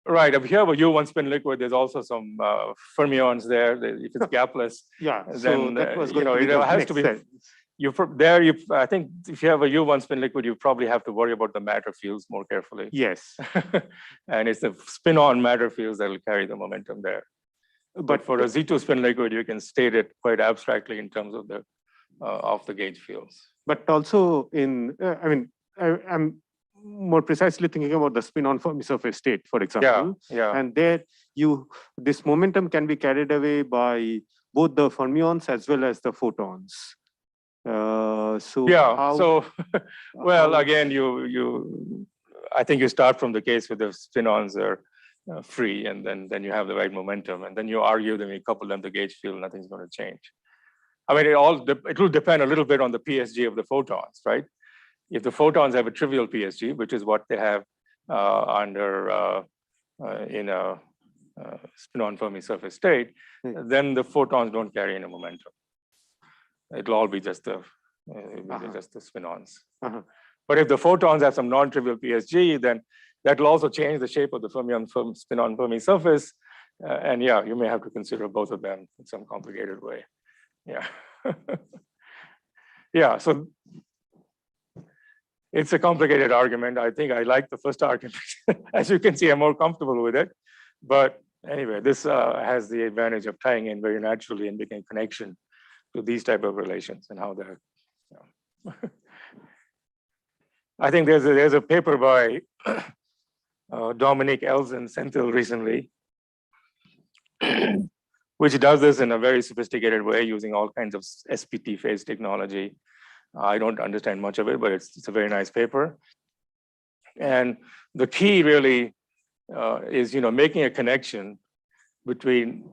Speaker 1: Right. If you have a U1 spin liquid, there's also some fermions there. If it's gapless,
Speaker 2: yeah. So
Speaker 1: then
Speaker 2: that was
Speaker 1: you
Speaker 2: going
Speaker 1: know
Speaker 2: to be
Speaker 1: it
Speaker 2: the
Speaker 1: has
Speaker 2: next
Speaker 1: to be.
Speaker 2: step.
Speaker 1: I think if you have a U1 spin liquid, you probably have to worry about the matter fields more carefully.
Speaker 2: Yes.
Speaker 1: And it's the spin-on matter fields that will carry the momentum there. But for a Z2 spin liquid, you can state it quite abstractly in terms of the off the gauge fields.
Speaker 2: But also in, I'm more precisely thinking about the spin-on Fermi surface state, for example.
Speaker 1: Yeah.
Speaker 2: And there, this momentum can be carried away by both the fermions as well as the photons.
Speaker 1: Well, again, I think you start from the case where the spin-ons are free, and then you have the right momentum, and then you argue that when you couple them to gauge field, nothing's going to change. I mean, it will depend a little bit on the PSG of the photons, right? If the photons have a trivial PSG, which is what they have in a spin-on Fermi surface state, then the photons don't carry any momentum. It'll all be just the spin-ons. But if the photons have some non-trivial PSG, then that will also change the shape of the spin-on Fermi surface. And yeah, you may have to consider both of them in some complicated way. Yeah. Yeah, so it's a complicated argument. I think I like the first argument. As you can see, I'm more comfortable with it. But anyway, this has the advantage of tying in very naturally and making a connection to these type of relations and how they're. I think there's a paper by Dominic Elzen-Senthil recently, which does this in a very sophisticated way using all kinds of SPT phase technology. I don't understand much of it, but it's a very nice paper. And the key really is making a connection between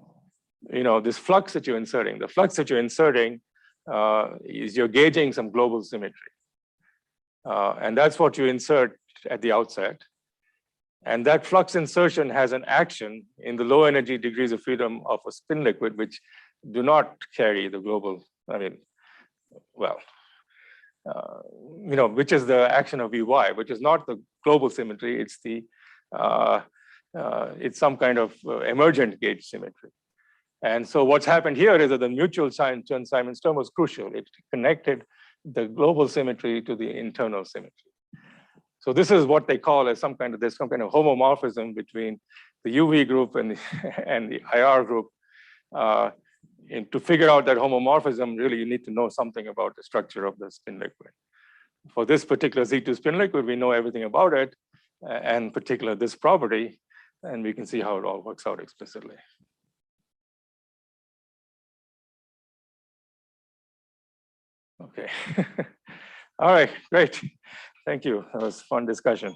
Speaker 1: this flux that you're inserting. The flux that you're inserting is you're gauging some global symmetry. And that's what you insert at the outset. And that flux insertion has an action in the low energy degrees of freedom of a spin liquid, which do not carry the global, which is the action of Vy, which is not the global symmetry, it's it's some kind of emergent gauge symmetry. And so what's happened here is that the mutual Chern-Simons term was crucial. It connected the global symmetry to the internal symmetry. So this is what they call as there's some kind of homomorphism between the UV group and the IR group. And to figure out that homomorphism, really you need to know something about the structure of the spin liquid. For this particular Z2 spin liquid, we know everything about it, and particular this property, and we can see how it all works out explicitly. Okay. All right, great. Thank you. That was a fun discussion.